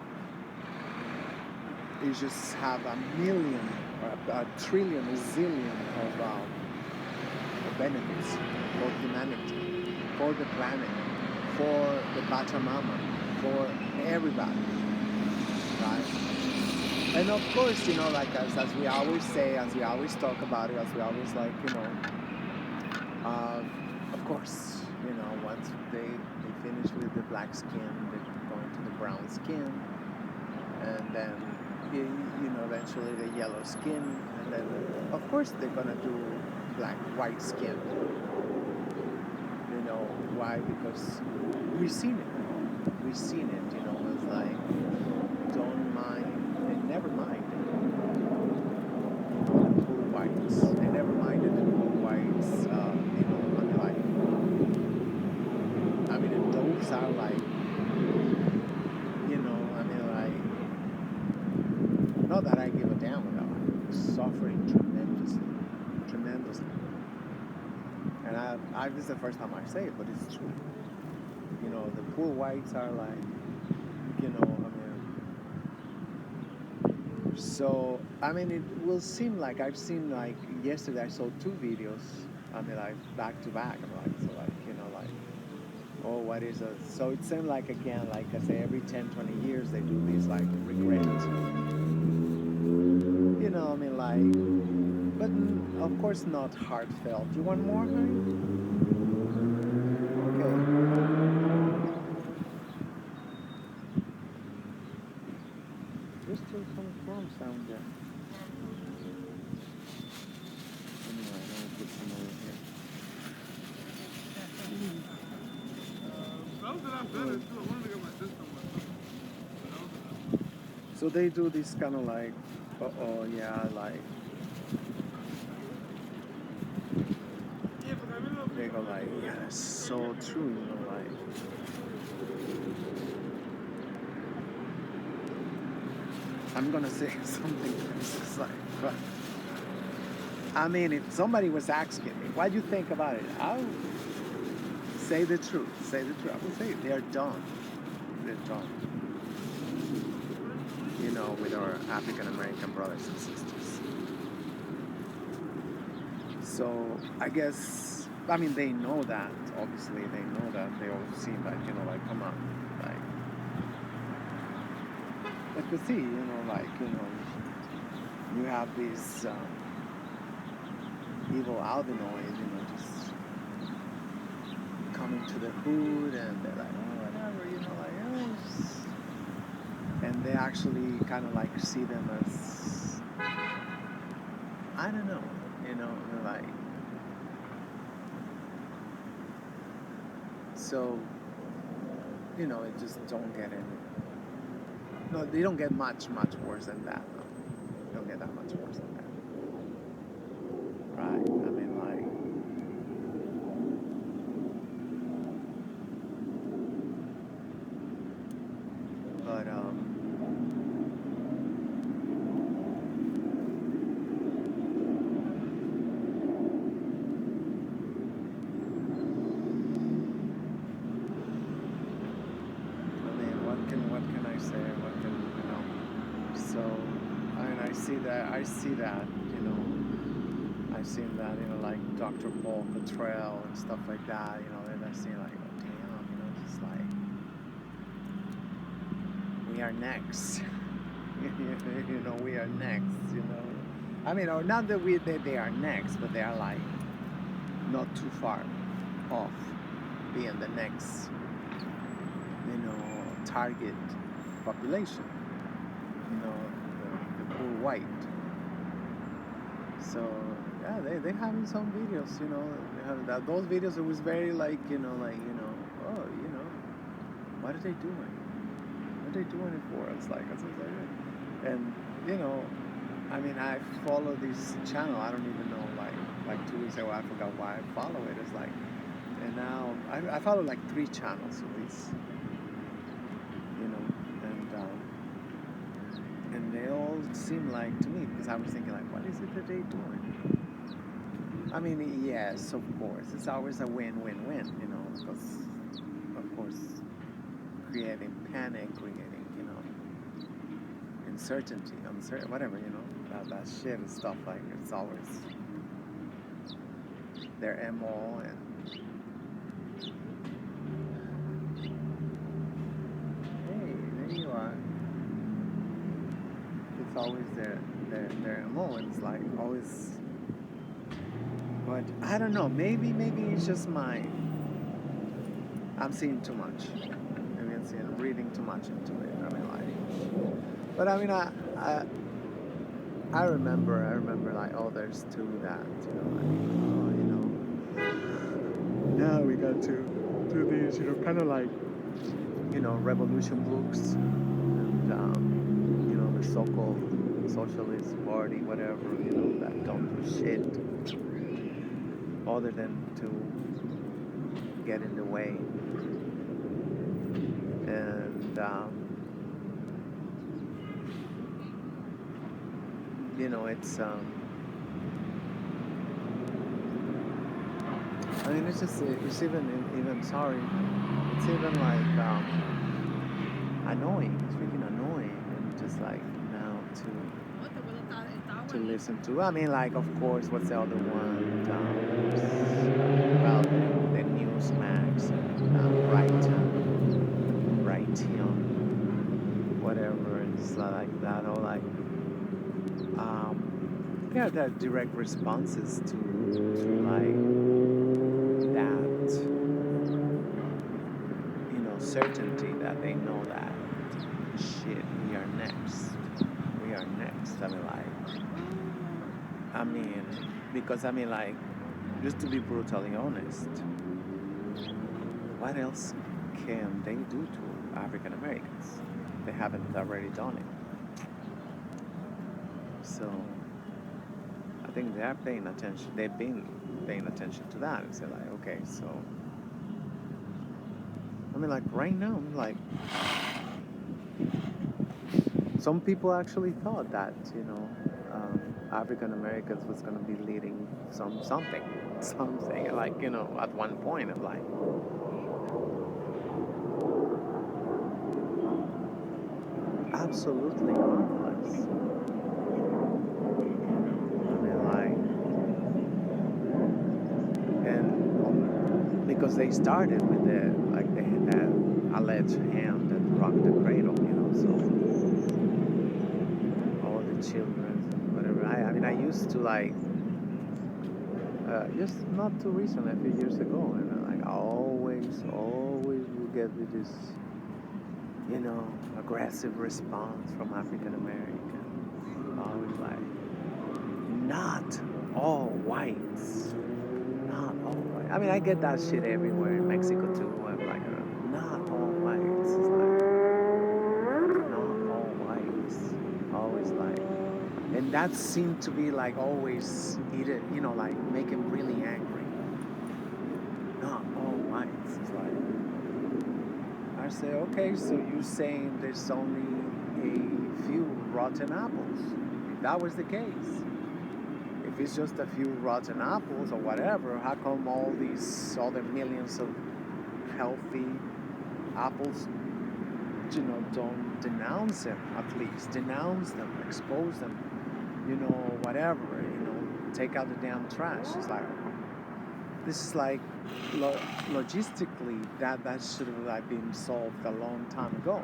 is just have a million, or a trillion, a zillion of benefits for humanity, for the planet, for the Pachamama, for everybody, right? And of course, like as we always say, as we always talk about it, as we always like, of course, once they finish with the black skin, they're going to the brown skin, and then, eventually the yellow skin, and then, of course, they're gonna do white skin. Why? Because we've seen it. It's like, don't mind, and never mind. The poor whites. They never minded the poor whites, I mean, and those are like, not that I give a damn about, suffering tremendously. And this is the first time I say it, but it's true. The poor whites are like, so, it will seem like I've seen, like, yesterday I saw 2 videos, like, back to back. Oh, what is it? So it seemed like, again, like I say, every 10, 20 years they do these, like, regret. But of course not heartfelt. You want more, honey? Okay. There's still some crumbs down there. Anyway, let me put some over here. So they do this kind of like, like, they go like, yeah, that's so true, you know, like. I'm gonna say something that's just like, but I mean, if somebody was asking me, what do you think about it? I would say the truth. Say the truth. I would say they're done. They're done. You know, with our African American brothers and sisters. So I guess, I mean, they know that. Obviously, they know that. They all see that. You know, like, come on, like. But you see, you know, like, you know, you have these evil albinoids, you know, just coming to the hood, and they're like, oh, whatever, you know, like, oh, and they actually kind of like see them as, I don't know, you know, they're like, so, you know, it just don't get any, no, they don't get much worse than that, no. They don't get that much worse than that. Right, I mean, like, but, I mean, what can I say? What can, you know? So, I mean, I see that, you know, I've seen that, you know, like Dr. Paul Cottrell and stuff like that, you know, and I see like, oh, damn, you know, just like, we are next. You know, we are next, you know. I mean, or not that they are next, but they are like not too far off being the next, you know, target population, you know, the poor white. So yeah, they having some videos, you know, they have that. Those videos, it was very like, you know, oh, you know, what are they doing? What are they doing it for? It's like, it's like, and you know, I mean, I follow this channel. I don't even know, like 2 weeks ago, I forgot why I follow it. It's like, and now I follow like 3 channels of these, you know, and they all seem like, to me, because I was thinking like, what is it that they're doing? I mean, yes, of course, it's always a win-win-win, you know, because of course, creating panic, creating, you know, uncertainty, whatever, you know, that shit and stuff, like, it's always their MO. And hey, there you are. It's always their MO, and it's like always. But I don't know. Maybe it's just I'm seeing too much. Maybe I'm reading too much into it. I mean, like. But I mean, I remember like, oh, there's 2 that, you know, like, oh, you know, now we got to do these, you know, kind of like, you know, revolution books, and you know, the so-called socialist party, whatever, you know, that don't do shit other than to get in the way, and you know, it's I mean, it's just, it's even sorry, it's even like annoying. It's freaking annoying, and just like now to listen to. I mean, like, of course, what's the other one? Well, the Newsmax and Brighton, whatever. It's like that, or like yeah, they're direct responses to like that, you know, certainty that they know that shit, we are next. We are next. I mean, because I mean, like, just to be brutally honest, what else can they do to African Americans? They haven't already done it. So, I think they're paying attention. They've been paying attention to that and say like, okay, so I mean, like right now, like some people actually thought that African Americans was going to be leading something, something like at one point of like absolutely harmless. I mean, like, and because they started with the alleged hand that rocked the cradle, so all the children, whatever. I mean, I used to like just not too recently, a few years ago, and like I always would get with this, aggressive response from African American. Always like, not all whites, not all white. I mean, I get that shit everywhere in Mexico too. I'm like, not all whites. It's like, not all whites. Always like, and that seemed to be like always, like make him really angry. Not all whites. It's like, I say, okay, so you're saying there's only a few rotten apples. If that was the case, if it's just a few rotten apples or whatever, how come all these other millions of healthy apples, don't denounce them, at least denounce them, expose them, whatever, take out the damn trash. It's like, this is like logistically that should have like been solved a long time ago.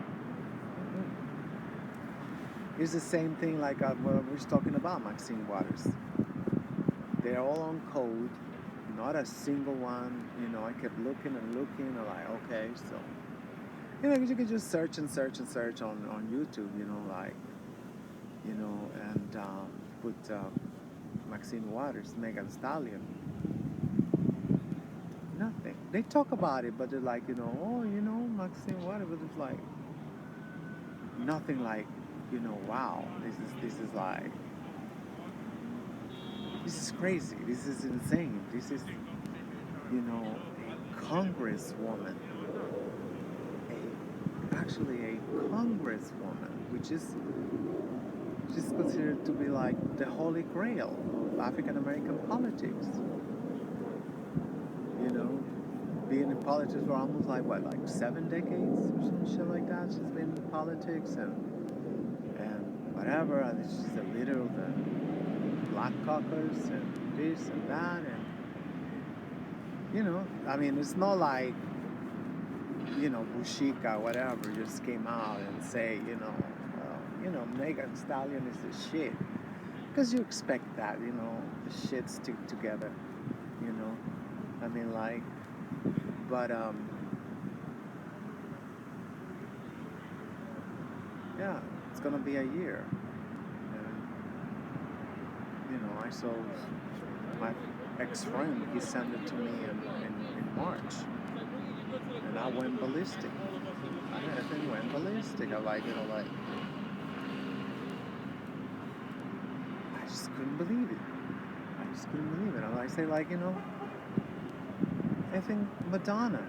It's the same thing like what we were talking about, Maxine Waters. They're all on code, not a single one. I kept looking and looking. I'm like, okay, so you can just search and search and search on YouTube. And put Maxine Waters, Megan Stallion. Nothing. They talk about it, but they're like, Maxine Waters, but it's like nothing like, wow, this is like, this is crazy. This is insane. This is, a congresswoman, actually a congresswoman, which is she's considered to be like the holy grail of African American politics. Being in politics for almost like 7 decades or some shit like that. She's been in politics and whatever. And she's the leader of the Black Caucus and this and that, and I mean, it's not like Bushika whatever just came out and say Megan Stallion is the shit, because you expect that the shit stick together, I mean, like, but yeah, it's gonna be a year. And, I saw my ex-friend, he sent it to me in March, and I went ballistic. I went ballistic. I like, I just couldn't believe it. And I say, like, I think Madonna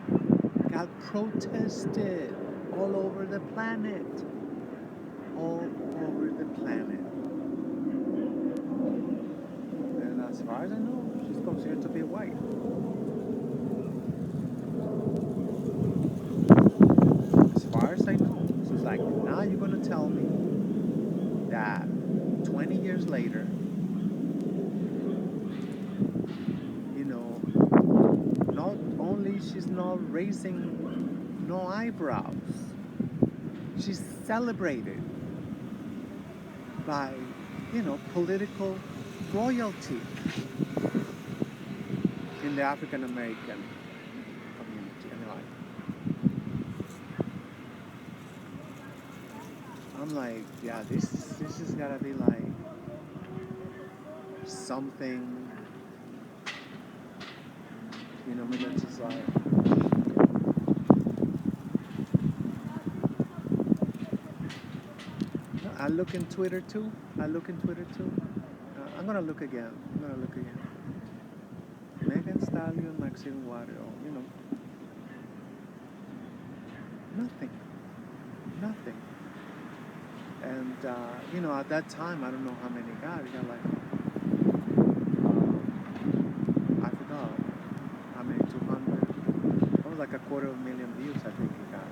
got protested all over the planet. All over the planet. And as far as I know, she's considered to be white. As far as I know. So it's like, now you're going to tell me that 20 years later, not only she's not raising no eyebrows, she's celebrated by, political royalty in the African American community. I'm like, yeah, this has gotta be like something, maybe it's just like, I look in Twitter too. I'm gonna look again. I'm gonna look again. Megan Stallion, Maxine Wario. Nothing. Nothing. And at that time, I don't know how many got. It got like I forgot how many 200. It was like 250,000 views. I think it got.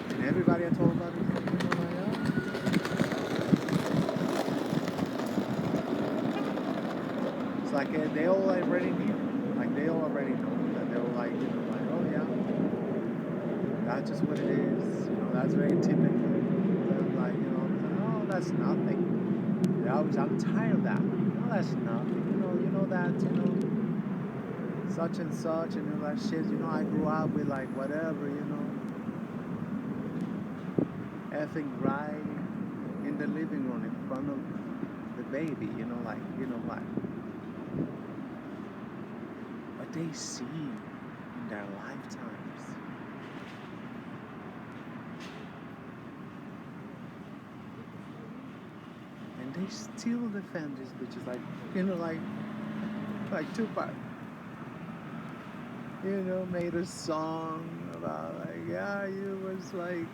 And everybody I told about it, it's like they all already knew. Like they all already know that they were like, oh yeah, that's just what it is. That's very typical. And like, oh, that's nothing. I'm tired of that. That's nothing. That, such and such, and that shit. I grew up with like whatever, effing right in the living room in front of the baby, like, what? What they see in their lifetimes. And they still defend these bitches like Tupac. Made a song about like, yeah, you was like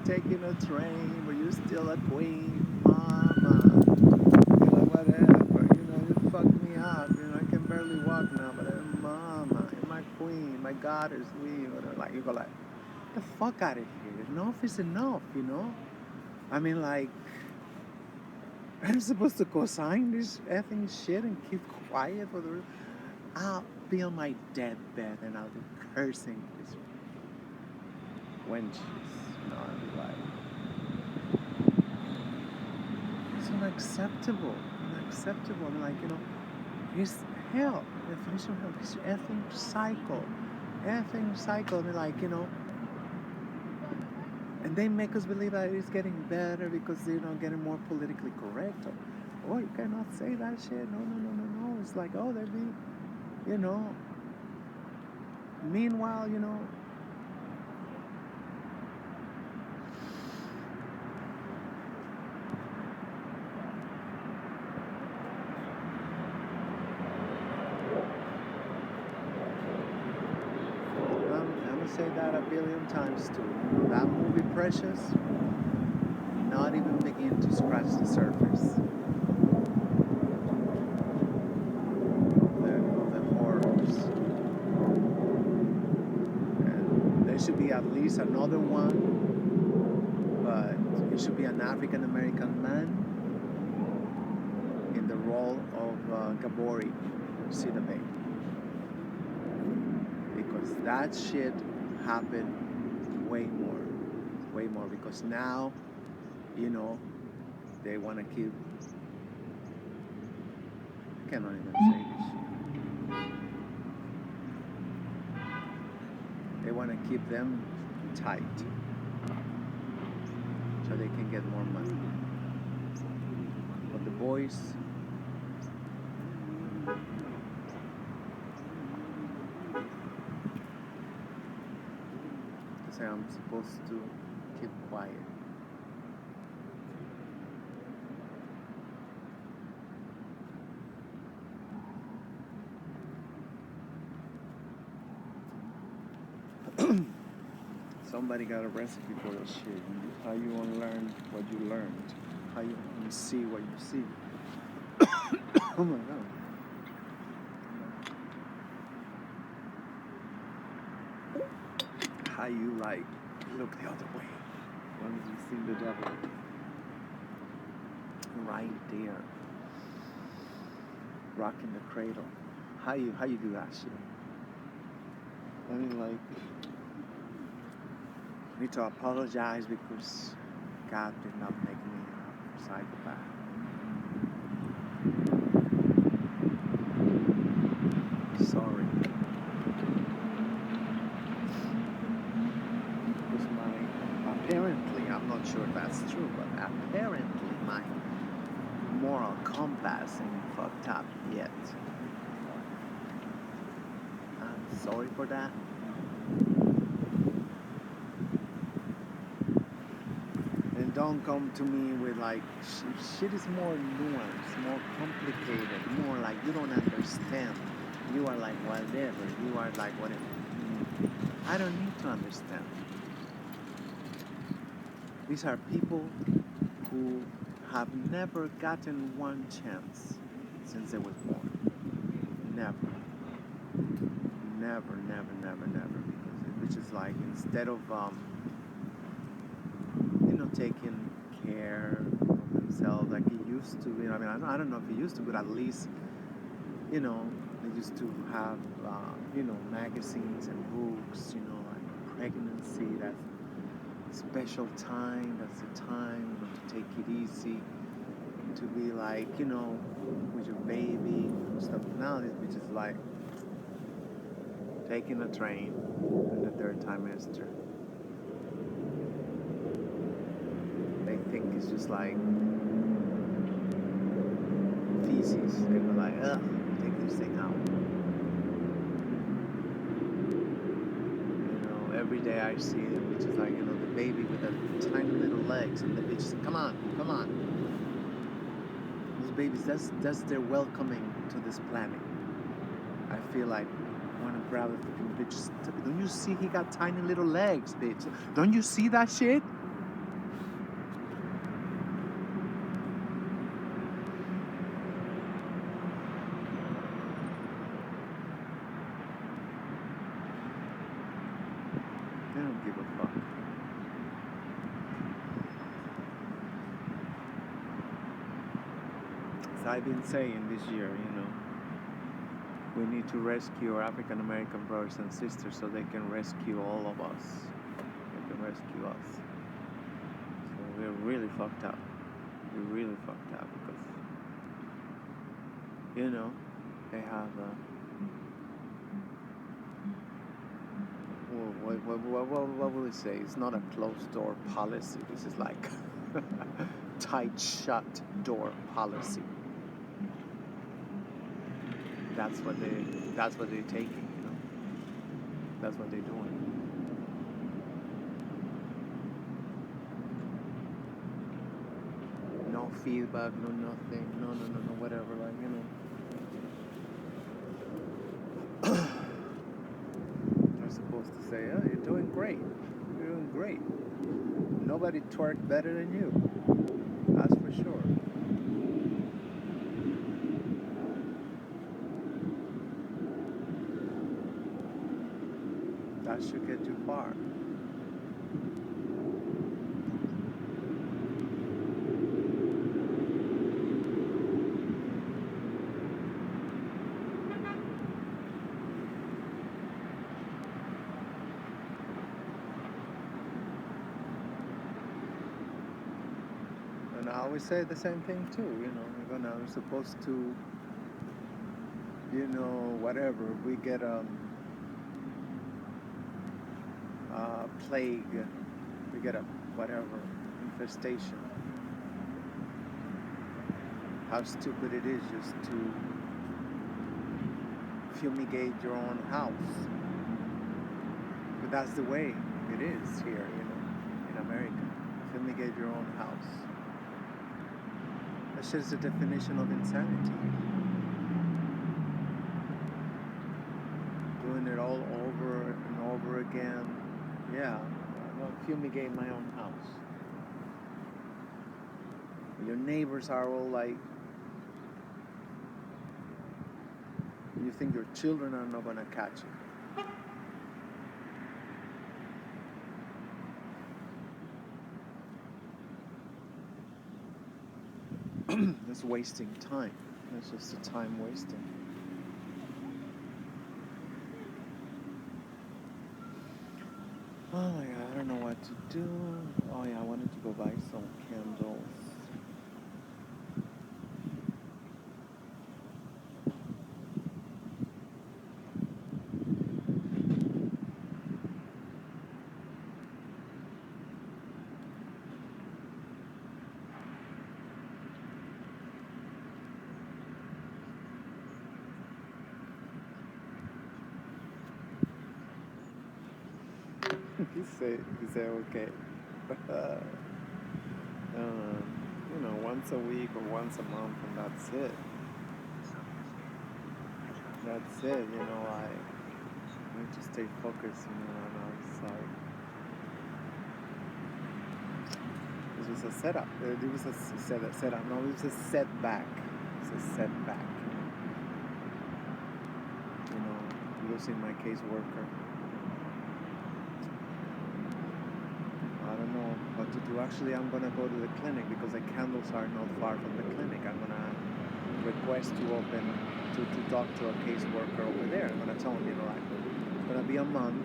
taking a train, but you're still a queen, mama. Whatever, you fucked me up. I can barely walk now, but mama, you're my queen, my goddess, whatever. Like, you go like, get the fuck out of here. Enough is enough, I mean, like, I'm supposed to co-sign this effing shit and keep quiet for the rest. I'll be on my deathbed and I'll be cursing this wenches. I'll be like, it's unacceptable. Unacceptable. I'm like, it's hell. Definition of hell. It's effing cycle. Effing cycle. I mean, like, and they make us believe that it's getting better because they're getting more politically correct. Or you cannot say that shit. No. It's like, oh, they're being, meanwhile, I'm gonna say that 1,000,000,000 times too. That movie Precious, not even begin to scratch the surface. The horrors. And there should be at least another one, but it should be an African American man in the role of Gabori, Sida Bay. Because that shit happened way more, because now, they want to keep, I cannot even say this shit. They want to keep them tight so they can get more money. But the boys, say I'm supposed to keep quiet. Somebody got a recipe for this shit. How you want to learn what you learned. How you want to see what you see. Oh my God. How you like look the other way when you see the devil right there, rocking the cradle. How you do that shit? I mean, like, I need to apologize because God did not make me a psychopath. Sorry. Apparently, I'm not sure if that's true, but apparently my moral compass ain't fucked up yet. I'm sorry for that. And don't come to me with like shit is more nuanced, more complicated, more like you don't understand. You are like whatever. You are like whatever. I don't need to understand. These are people who have never gotten one chance since they was born. Never. Never, never, never, never. Which is like instead of taking care of themselves like it used to. I mean, I don't know if it used to, but at least they used to have magazines and books. Like pregnancy. That's special time. That's the time to take it easy, to be like with your baby and stuff. Now it's just like taking a train in the third trimester. They think it's just like feces. They were like, ugh, take this thing out. Every day I see it, which is like, the baby with the tiny little legs, and the bitch says, come on, come on. Those babies, that's their welcoming to this planet. I feel like I want to grab the fucking bitch. Don't you see he got tiny little legs, bitch? Don't you see that shit? They don't give a fuck. As I've been saying this year, we need to rescue our African American brothers and sisters so they can rescue all of us. They can rescue us. So we're really fucked up. We're really fucked up because, they have what will it say? It's not a closed door policy. This is like tight shut door policy. That's what they're taking, That's what they're doing. No feedback, no nothing, no, whatever, They're supposed to say, oh, you're doing great. You're doing great. Nobody twerked better than you. That's for sure. That should get too far. And I always say the same thing too, we're supposed to, whatever, we get plague, we get a whatever infestation. How stupid it is just to fumigate your own house. But that's the way it is here, in America. Fumigate your own house. That's just the definition of insanity. Doing it all over and over again. Yeah, I'll fumigate my own house. Your neighbors are all like, you think your children are not gonna catch it. It's wasting time. It's just a time wasting. Oh my God, I don't know what to do. Oh yeah, I wanted to go buy some candles. He said okay. once a week or once a month, and that's it. That's it, you know. I need to stay focused, you know. And I was like, it was a setup. It was a setup. No, it was a setback. It's a setback. You know, losing my caseworker. I don't know what to do. Actually, I'm gonna go to the clinic because the candles are not far from the clinic. I'm gonna request to talk to a caseworker over there. I'm gonna tell them, you know, like, it's gonna be a month.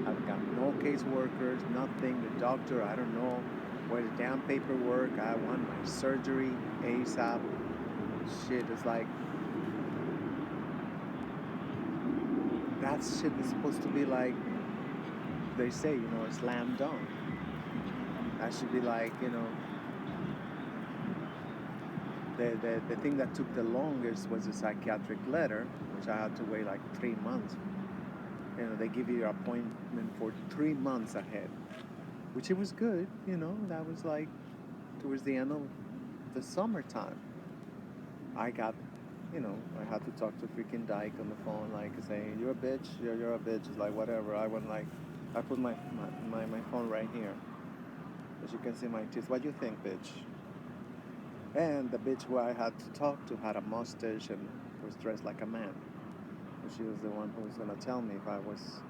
I've got no caseworkers, nothing. The doctor, I don't know. Where's the damn paperwork? I want my surgery ASAP. Shit, it's like that shit is supposed to be like they say, you know, a slam dunk. That should be like, you know, the thing that took the longest was the psychiatric letter, which I had to wait like 3 months. You know, they give you your appointment for 3 months ahead, which it was good, you know. That was like towards the end of the summertime. I got, you know, I had to talk to freaking Dyke on the phone, like saying, "You're a bitch, you're a bitch." It's like whatever. I went like, I put my phone right here, as you can see my teeth. What do you think, bitch? And the bitch who I had to talk to had a mustache and was dressed like a man. And she was the one who was gonna tell me if I was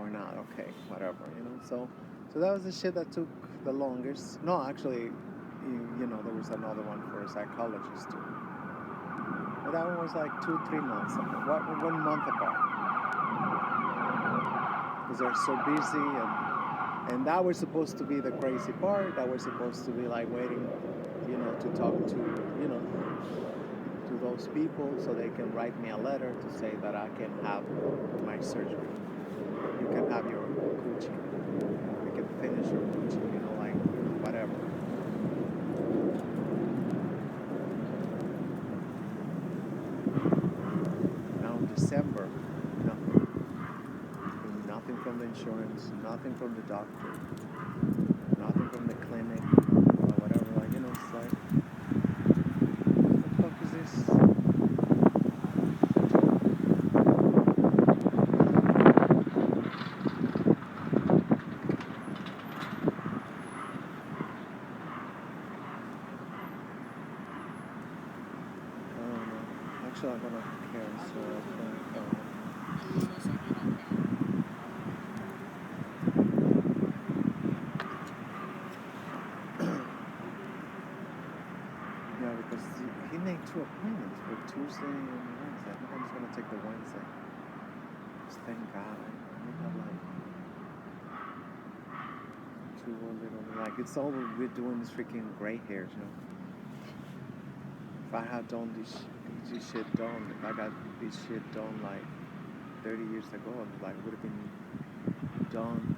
or not. Okay, whatever, you know. So that was the shit that took the longest. No, actually, you know, there was another one for a psychologist too. But that one was like 2-3 months apart. 1 month apart. Because they're so busy, and that was supposed to be the crazy part. That was supposed to be like waiting, you know, to talk to, you know, to those people so they can write me a letter to say that I can have my surgery. You can have your coochie. You can finish your coochie, you know, like whatever. Now in December, nothing from the insurance, nothing from the doctor, nothing from the clinic, or whatever. Like, you know, it's like, what the fuck is this? I don't know. Actually, I'm gonna cancel it. Yeah, because he made 2 appointments for Tuesday and Wednesday. I think I'm just gonna take the Wednesday. Just thank God. We have like 2 little, like, it's all we're doing is freaking gray hairs, you know. If I had done this shit done, if I got this shit done like 30 years ago, like would have been done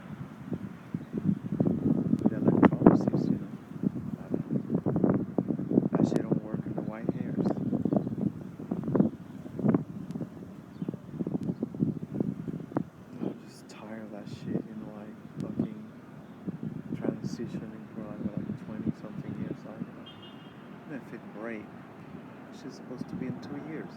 with electrolysis, you know. But that shit don't work in the white hairs. I'm just tired of that shit, you know, like fucking transitioning for like 20 something years. Like, even if it break, she's supposed to be in 2 years.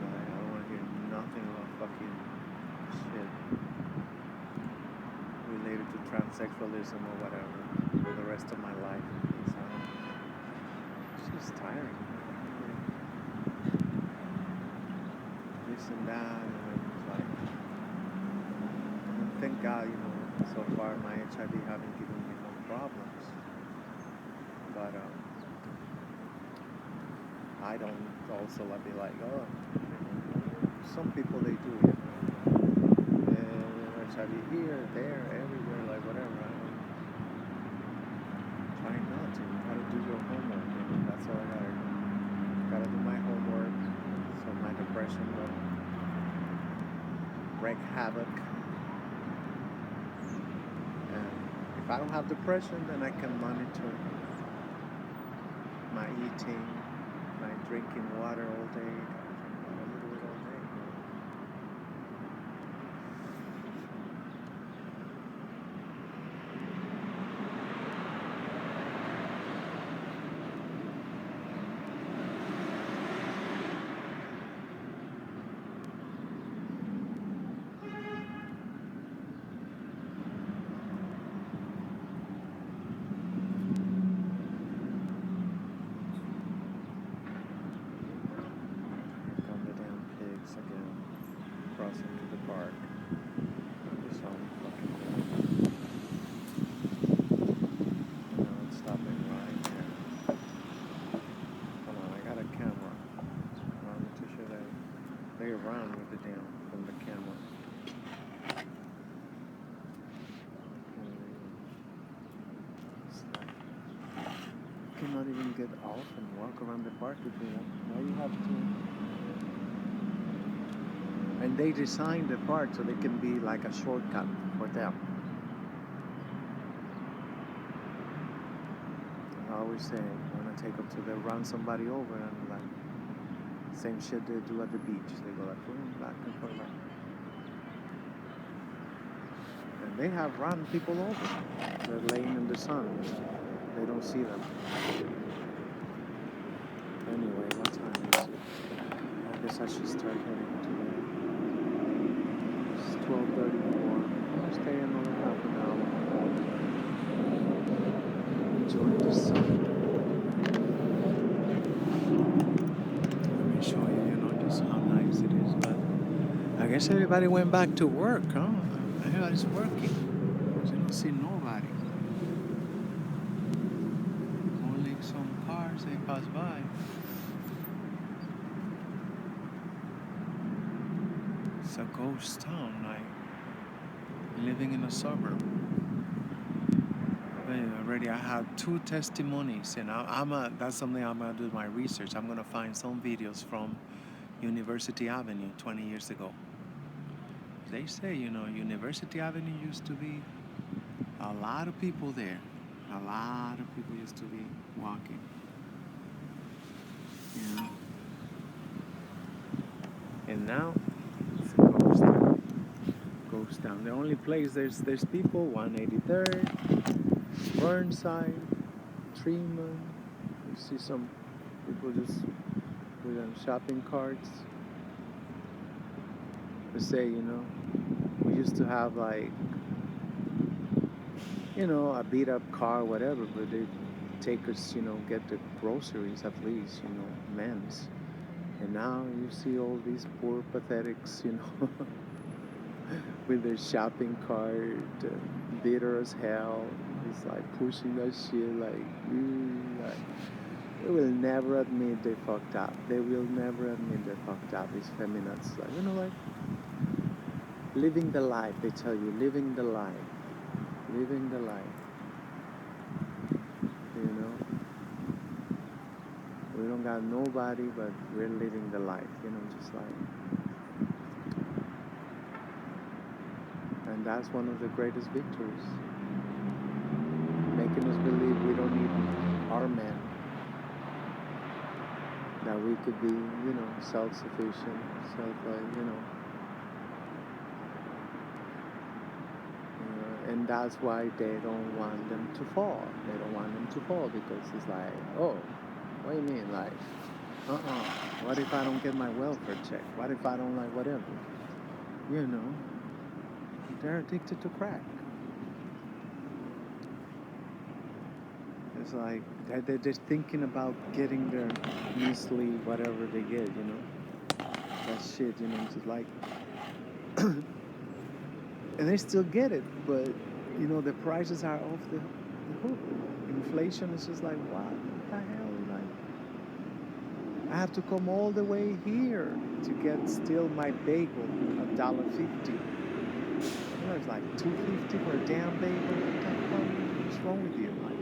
I don't want to hear nothing about fucking shit related to transsexualism or whatever for the rest of my life. It's just tiring. This and that, and it's like, and thank God, you know, so far my HIV haven't given me no problems. But I don't also be like, oh, some people they do, you know. HIV here, there, everywhere, like whatever. Try not to. Gotta do your homework, you know. That's all I gotta do. Gotta do my homework so my depression will wreak havoc. And if I don't have depression, then I can monitor my eating, my drinking water all day. I drink water literally all day. crossing to the park. There's some fucking it's stopping right here. Hold on, I got a camera. I wanted to show that they run with the damn from the camera. You cannot even get off and walk around the park if you want. Now you have to. And they designed the park so they can be like a shortcut for them. I always say, when I take them to run somebody over and like, same shit they do at the beach. They go like, back and forth. And they have run people over. They're laying in the sun. They don't see them. Anyway, what time is it? I guess I should start heading to there. It's 12:34. I'm gonna stay another half an hour. Enjoy the sun. Let me show you, just how nice it is. But I guess everybody went back to work, huh? Everybody's working. You don't see nobody. Only some cars they pass by. It's a ghost town, like living in a suburb. Already I have 2 testimonies, and that's something I'm gonna do my research. I'm gonna find some videos from University Avenue 20 years ago. They say, University Avenue used to be a lot of people there. A lot of people used to be walking. And now it's a ghost town. The only place there's people, 183rd, Burnside, Tremont. You see some people just with them shopping carts. They say, we used to have like, a beat up car, whatever, but they take us, get the groceries at least, men's. And now you see all these poor pathetics, with their shopping cart, bitter as hell. It's like pushing that shit like, they will never admit they fucked up. They will never admit they fucked up. These feminists, like, living the life. They tell you, living the life. Living the life. We don't got nobody, but we're living the life, just like. And that's one of the greatest victories. Making us believe we don't need our men. That we could be, self-sufficient, and that's why they don't want them to fall. They don't want them to fall because it's like, oh, what do you mean? Like, what if I don't get my welfare check? What if I don't like whatever? They're addicted to crack. It's like they're just thinking about getting their measly whatever they get, That shit, just like, and they still get it, but the prices are off the hook. Inflation is just like, what the hell? Like, I have to come all the way here to get still my bagel, $1.50. It's like $2.50 for a damn bagel. What's wrong with you? Like,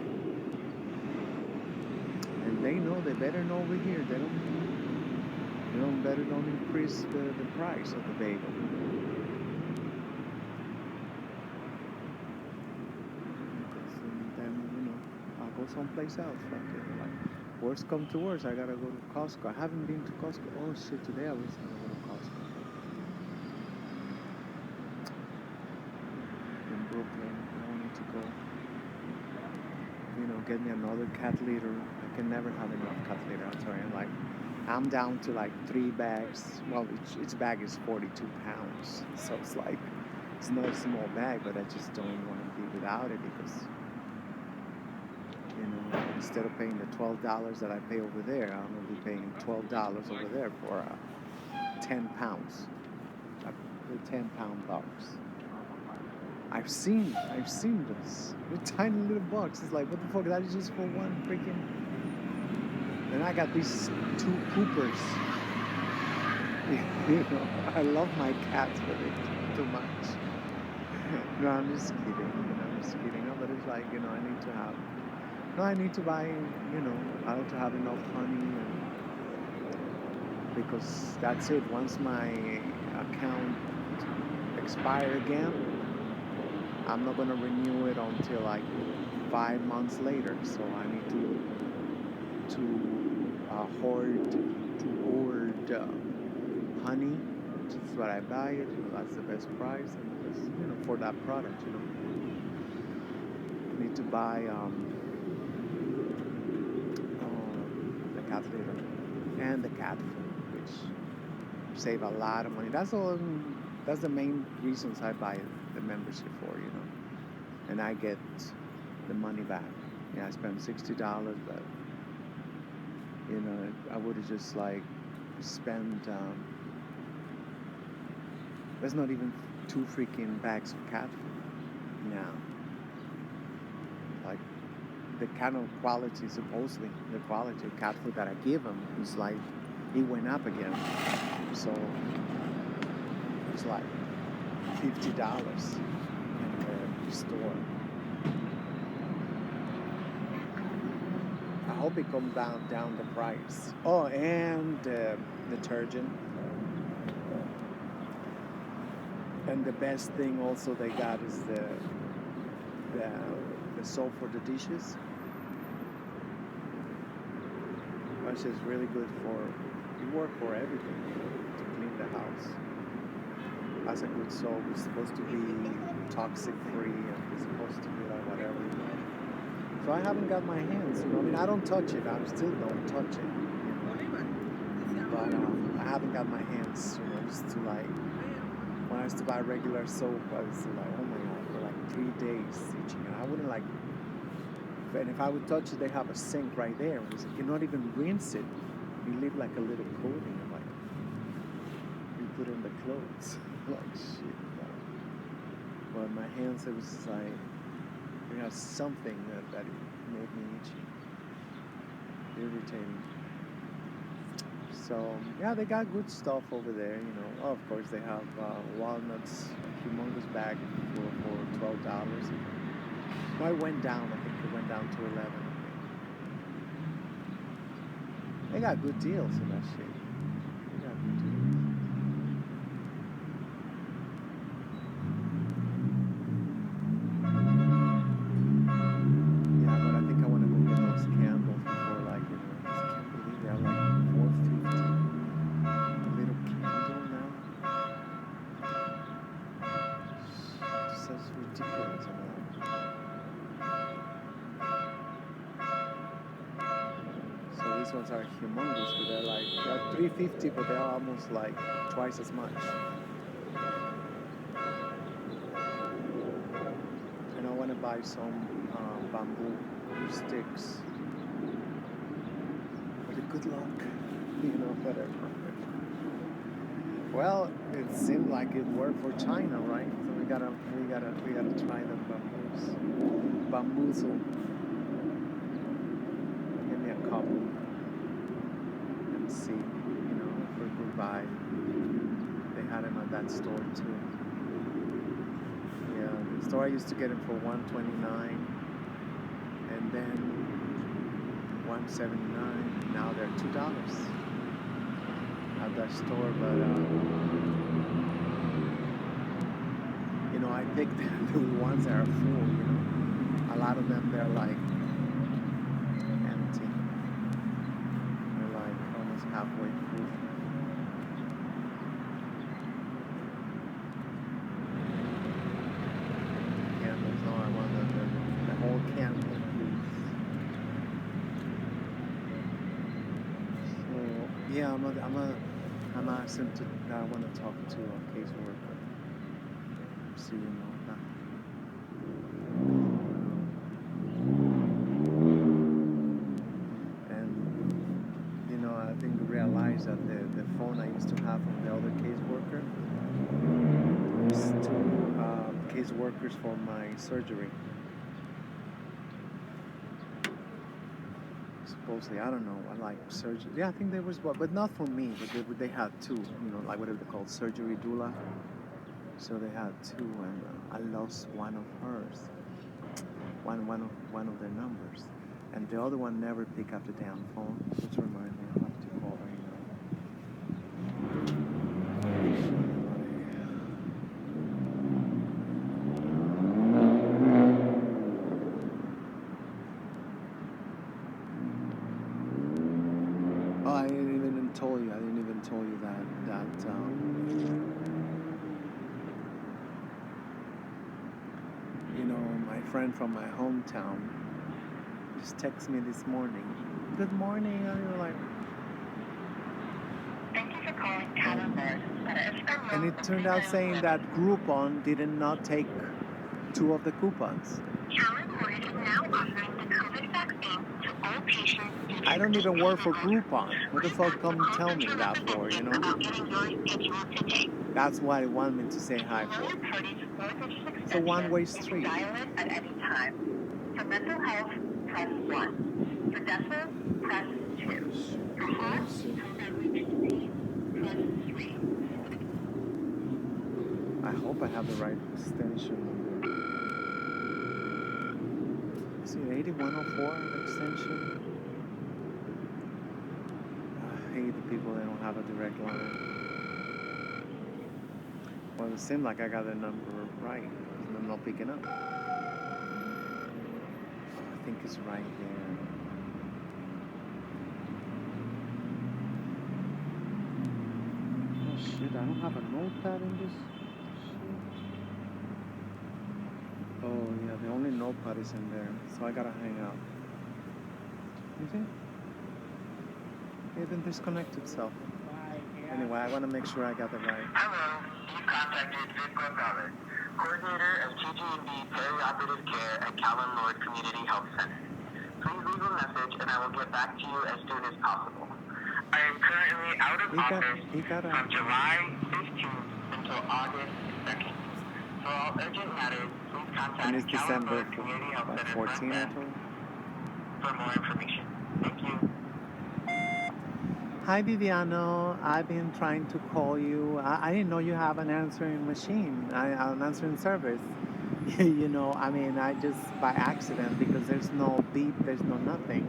and they know they better know over here. They don't increase the price of the bagel. Then I'll go someplace else. Like, worst come to worst, I gotta go to Costco. I haven't been to Costco. Oh shit! Today I was gonna go to Costco. Brooklyn. I need to go, get me another cat litter. I can never have enough cat litter. I'm sorry. I'm down to like 3 bags. Well, each bag is 42 pounds. So it's like, it's not a small bag, but I just don't want to be without it because, instead of paying the $12 that I pay over there, I'm going to be paying $12 over there for 10 pounds. the 10-pound bugs. I've seen this. The tiny little bugs. It's like, what the fuck? That is just for one freaking. And I got these two poopers. You know, I love my cats, but it's too much. No, I'm just kidding. I'm just kidding. No, but it's like, I need to have. No, I need to buy. I have to have enough honey, because that's it. Once my account expire again, I'm not gonna renew it until like 5 months later. So I need to hoard honey. Which is what I buy it. That's the best price, and because, for that product, I need to buy the cat litter and the cat food, which save a lot of money. That's all. That's the main reasons I buy the membership for, and I get the money back. Yeah, I spent $60, but I would have just like spent. There's not even 2 freaking bags of cat food now. Like the kind of quality, supposedly the quality of cat food that I give them is like it went up again. So it's like $50 in the store. I hope it comes down the price. Oh, and detergent. And the best thing also they got is the soap for the dishes, which is really good it works for everything, to clean the house. That's a good soap. It's supposed to be toxic free, and it's supposed to be like whatever. So I haven't got my hands, I don't touch it. I still don't touch it. But I haven't got my hands, just to like. When I used to buy regular soap, I was like, oh my god, for like 3 days itching. And I wouldn't like, and if I would touch it, they have a sink right there. It was like, you not even rinse it. You leave like a little coating, and like, you put in the clothes. Like shit, man. But my hands, it was like, something that made me itchy. Irritating. So, yeah, they got good stuff over there, Oh, of course, they have walnuts, a humongous bag for $12. Well, it went down. I think it went down to 11. They got good deals in that shit. They got good deals. Yeah, but I think I want to go get those candles before, like, I just can't believe they're like $4.50. A little candle now. It's such ridiculous amount. So these ones are humongous, but they're $3.50, but they're almost like twice as much. And I want to buy some bamboo sticks. But good luck, whatever. Well, it seemed like it worked for China, right? So we gotta try the bamboozle. Give me a couple and see, if we could buy. They had them at that store too. Yeah, the store I used to get them for $1.29, and then $1.79. Now they're $2 at that store, but I think the ones that are full, a lot of them they're like empty. They're like almost halfway full. Candles, no, I want the whole candle, please. So yeah, I'm asking to. I want to talk to a caseworker. See, that. And I think we realize that the phone I used to have from the other caseworker. There's two caseworkers for my surgery. Supposedly, I don't know. I like surgery. Yeah, I think there was one, but not for me. But they had two. You know, like whatever they call surgery doula. So they had two, and I lost one of hers. One of their numbers, and the other one never picked up the damn phone. Just remind me, I have to call her. Oh, I didn't even tell you. I didn't even tell you that you know, my friend from my hometown just texted me this morning. Good morning. And you're like, thank you for calling Calendar. and it turned out saying that Groupon did not take 2 of the coupons. Calendar is now offering the COVID vaccine to all patients. I don't even work for Groupon. What the fuck come tell me that for, you know? About getting yours scheduled today. That's why they want me to say hi for. It's a one-way street. Dial it at any time. For mental health, press 1. For dental, press 2. For heart, press 3. I hope I have the right extension. Is it 8104 extension? I hate the people that don't have a direct line. Well, it seemed like I got the number right. I'm not picking up. I think it's right there. Oh shit, I don't have a notepad in this. Oh yeah, the only notepad is in there, so I gotta hang out. You see? It didn't disconnect itself. Anyway, I want to make sure I got it right. Hello, you've contacted Vic Gonzalez, coordinator of TG&B Perioperative Care at Callan Lord Community Health Center. Please leave a message and I will get back to you as soon as possible. I am currently out of office from July 15th until August 2nd. For all urgent matters, please contact And it's Callan December Lord Community Health Center 14, I front told you. desk for more information. Thank you. Hi Viviano, I've been trying to call you. I didn't know you have an answering machine, an answering service. You know, I mean, I just by accident because there's no beep, there's no nothing.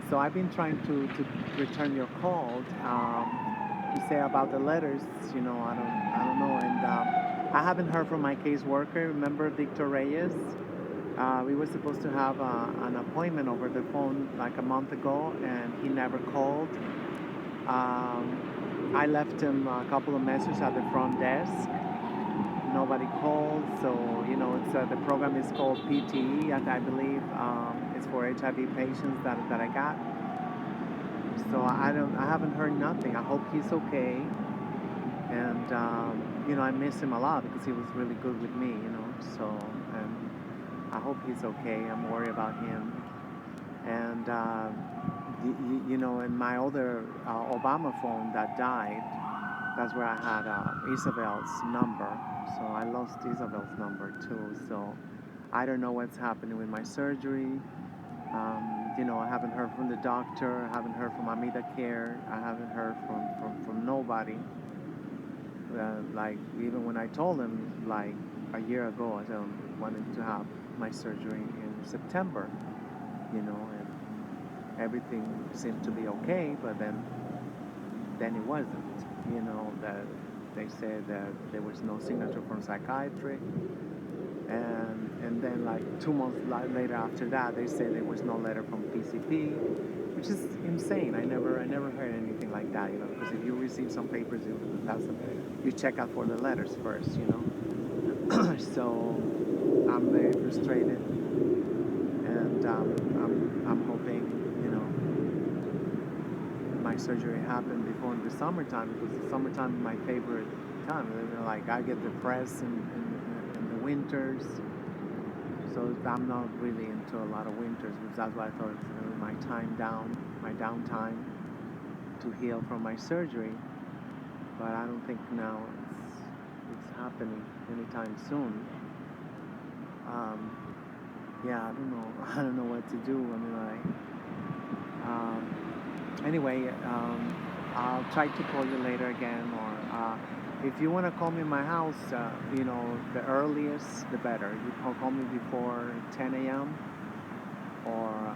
So I've been trying to return your call. You say about the letters, you know, I don't know, and I haven't heard from my caseworker. Remember Victor Reyes? We were supposed to have an appointment over the phone like a month ago, and he never called. I left him a couple of messages at the front desk. Nobody called, so you know, it's the program is called PTE, and I believe it's for HIV patients that I got. So I haven't heard nothing. I hope he's okay, and you know, I miss him a lot because he was really good with me, you know. So I hope he's okay. I'm worried about him. And, you know, in my other Obama phone that died, that's where I had Isabel's number. So I lost Isabel's number too. So I don't know what's happening with my surgery. You know, I haven't heard from the doctor. I haven't heard from Amida Care. I haven't heard from nobody. Like, even when I told him, like, a year ago, I wanted to have my surgery in September, you know, and everything seemed to be okay, but then it wasn't, you know, that they said that there was no signature from psychiatry, and then like 2 months later after that, they said there was no letter from PCP, which is insane. I never heard anything like that, you know, because if you receive some papers, you check out for the letters first, you know. So I'm very frustrated, and I'm hoping, you know, my surgery happened before the summertime, because the summertime is my favorite time. You know, like I get depressed in the winters, so I'm not really into a lot of winters, because that's why I thought it was my downtime to to heal from my surgery, but I don't think now it's happening anytime soon. Yeah, I don't know. I don't know what to do. I mean, anyway, I'll try to call you later again, or if you want to call me in my house, the earliest, the better. You can call me before 10 a.m. or,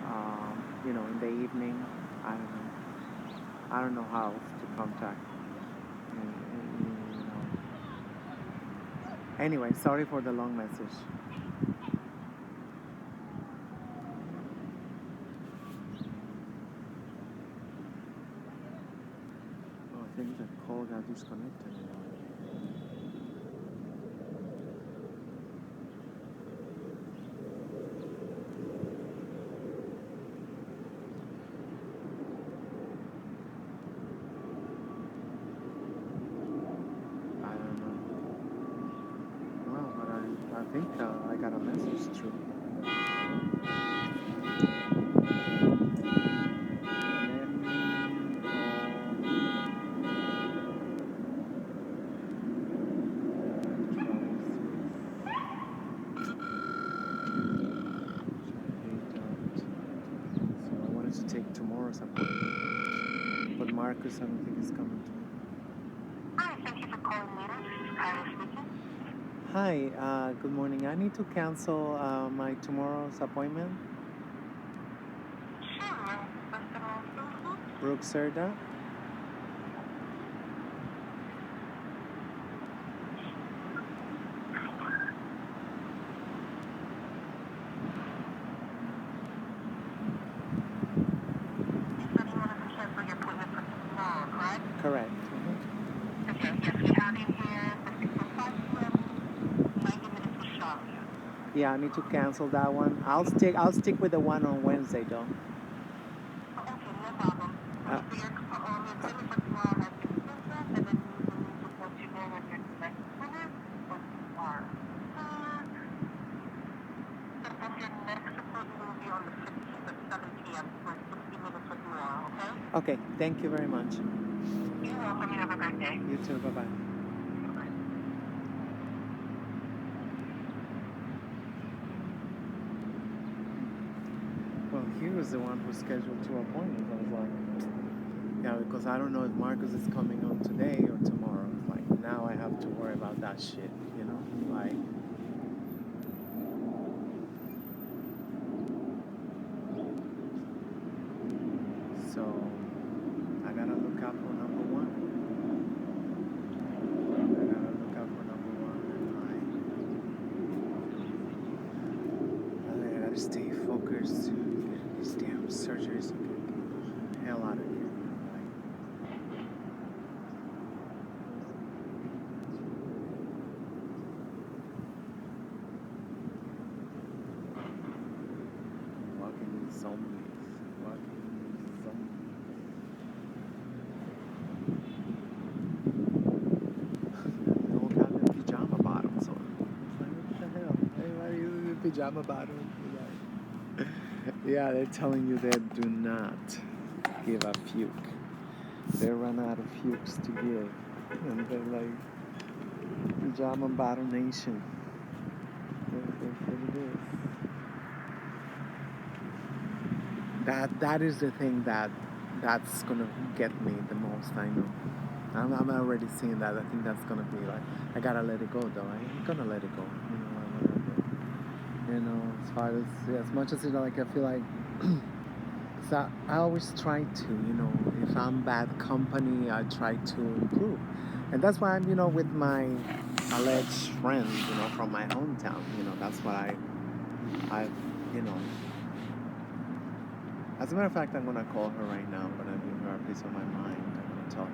in the evening. I don't know. I don't know how to contact. You know. Anyway, sorry for the long message. Oh, I think the call got disconnected. I don't know. Well, but I think I got a message through. So I wanted to take tomorrow's appointment, but Marcus, I don't think is coming tomorrow. Hi, thank you for calling me. This is Kyla speaking. Hi, good morning. I need to cancel my tomorrow's appointment. Sure. First of all, Brooke Serda. you said you wanted to cancel your appointment for tomorrow, correct? Correct. Okay, yes, we have you here for 5 p.m., 90 minutes with Sharia. Yeah, I need to cancel that one. I'll stick with the one on Wednesday though. Okay, no problem. Uh, So your appointment for tomorrow has been canceled, and then we will need to let you know when your next appointment are. So your next appointment will be on the 15th at 7 p.m. for 60 minutes with Laura, okay? okay, thank you very much. You're welcome. You have a great day. You too. Bye bye. Bye-bye. Well, he was the one who scheduled 2 appointments. I was like, yeah, because I don't know if Marcus is coming on today or tomorrow. Like now I have to worry about that shit, like. So I gotta look out for number one. I gotta stay focused to get these damn surgeries and get the hell out of here. Walking zombies. They all got their pajama bottoms on. It's like, what the hell? Everybody uses a pajama bottom. Yeah, they're telling you they do not give a fuke. They run out of fukes to give. And they're like, pajama bottom nation. That's what it is. That is the thing that's gonna get me the most, I know. I'm already seeing that. I think that's gonna be like, I gotta let it go though. I ain't gonna let it go. As far as much as I feel like, so I always try to, if I'm bad company, I try to improve. And that's why I'm, with my alleged friend, from my hometown, that's what as a matter of fact, I'm gonna call her right now. I'm gonna give her a piece of my mind. I'm gonna tell her,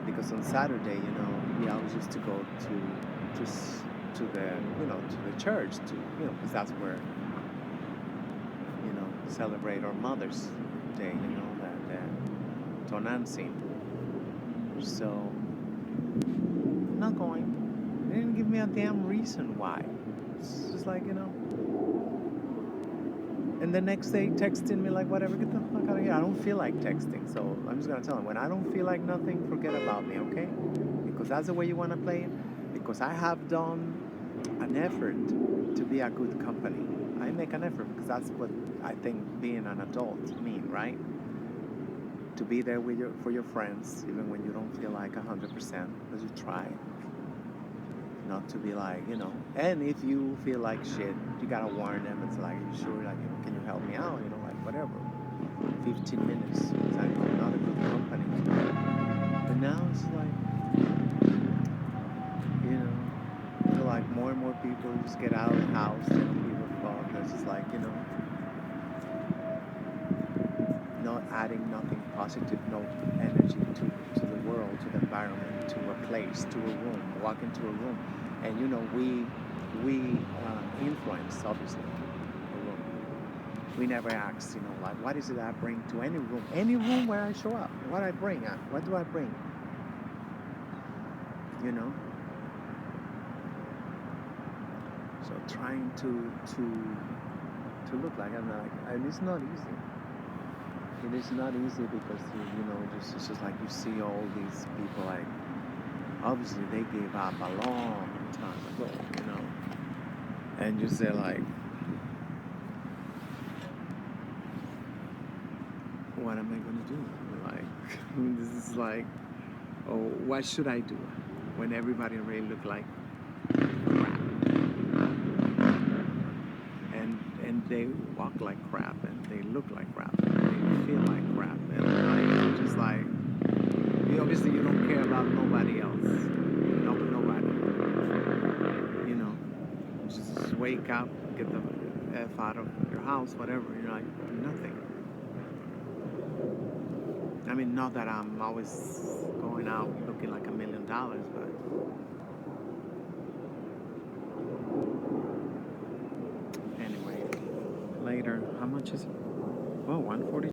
because on Saturday, we always used to go to the church because that's where, celebrate our Mother's Day, the Tonantzin. So, I'm not going. They didn't give me a damn reason why. It's just like, And the next day, texting me like, whatever, get the fuck out of here. I don't feel like texting. So I'm just going to tell him, when I don't feel like nothing, forget about me, okay? Because that's the way you want to play it. Because I have done an effort to be a good company. I make an effort because that's what I think being an adult mean, right? To be there with for your friends, even when you don't feel like 100%, because you try. Not to be like, and if you feel like shit, you gotta warn them. It's like, you sure, like, can you help me out? Like, whatever. 15 minutes. It's like, not a good company. But now it's like, I feel like more and more people just get out of the house. They don't give a fuck. It's just like, not adding nothing positive, no energy to the world, to the environment, to a place, to a room. Walk into a room, and we influence obviously the room. We never ask, like, what is it I bring to any room where I show up? What I bring? What do I bring? So trying to look like I'm like, and it's not easy. It is not easy because it's just like you see all these people, like, obviously they gave up a long time ago, and you say like, what am I gonna do? Like, this is like, oh, what should I do when everybody really look like crap, and they walk like crap, and they look like crap, and they feel like crap, and like, just like, obviously you don't care about nobody else, nobody, just wake up, get the F out of your house, whatever, you're like, nothing. I mean, not that I'm always going out looking like $1 million, but anyway, later, how much is it? Oh, 140.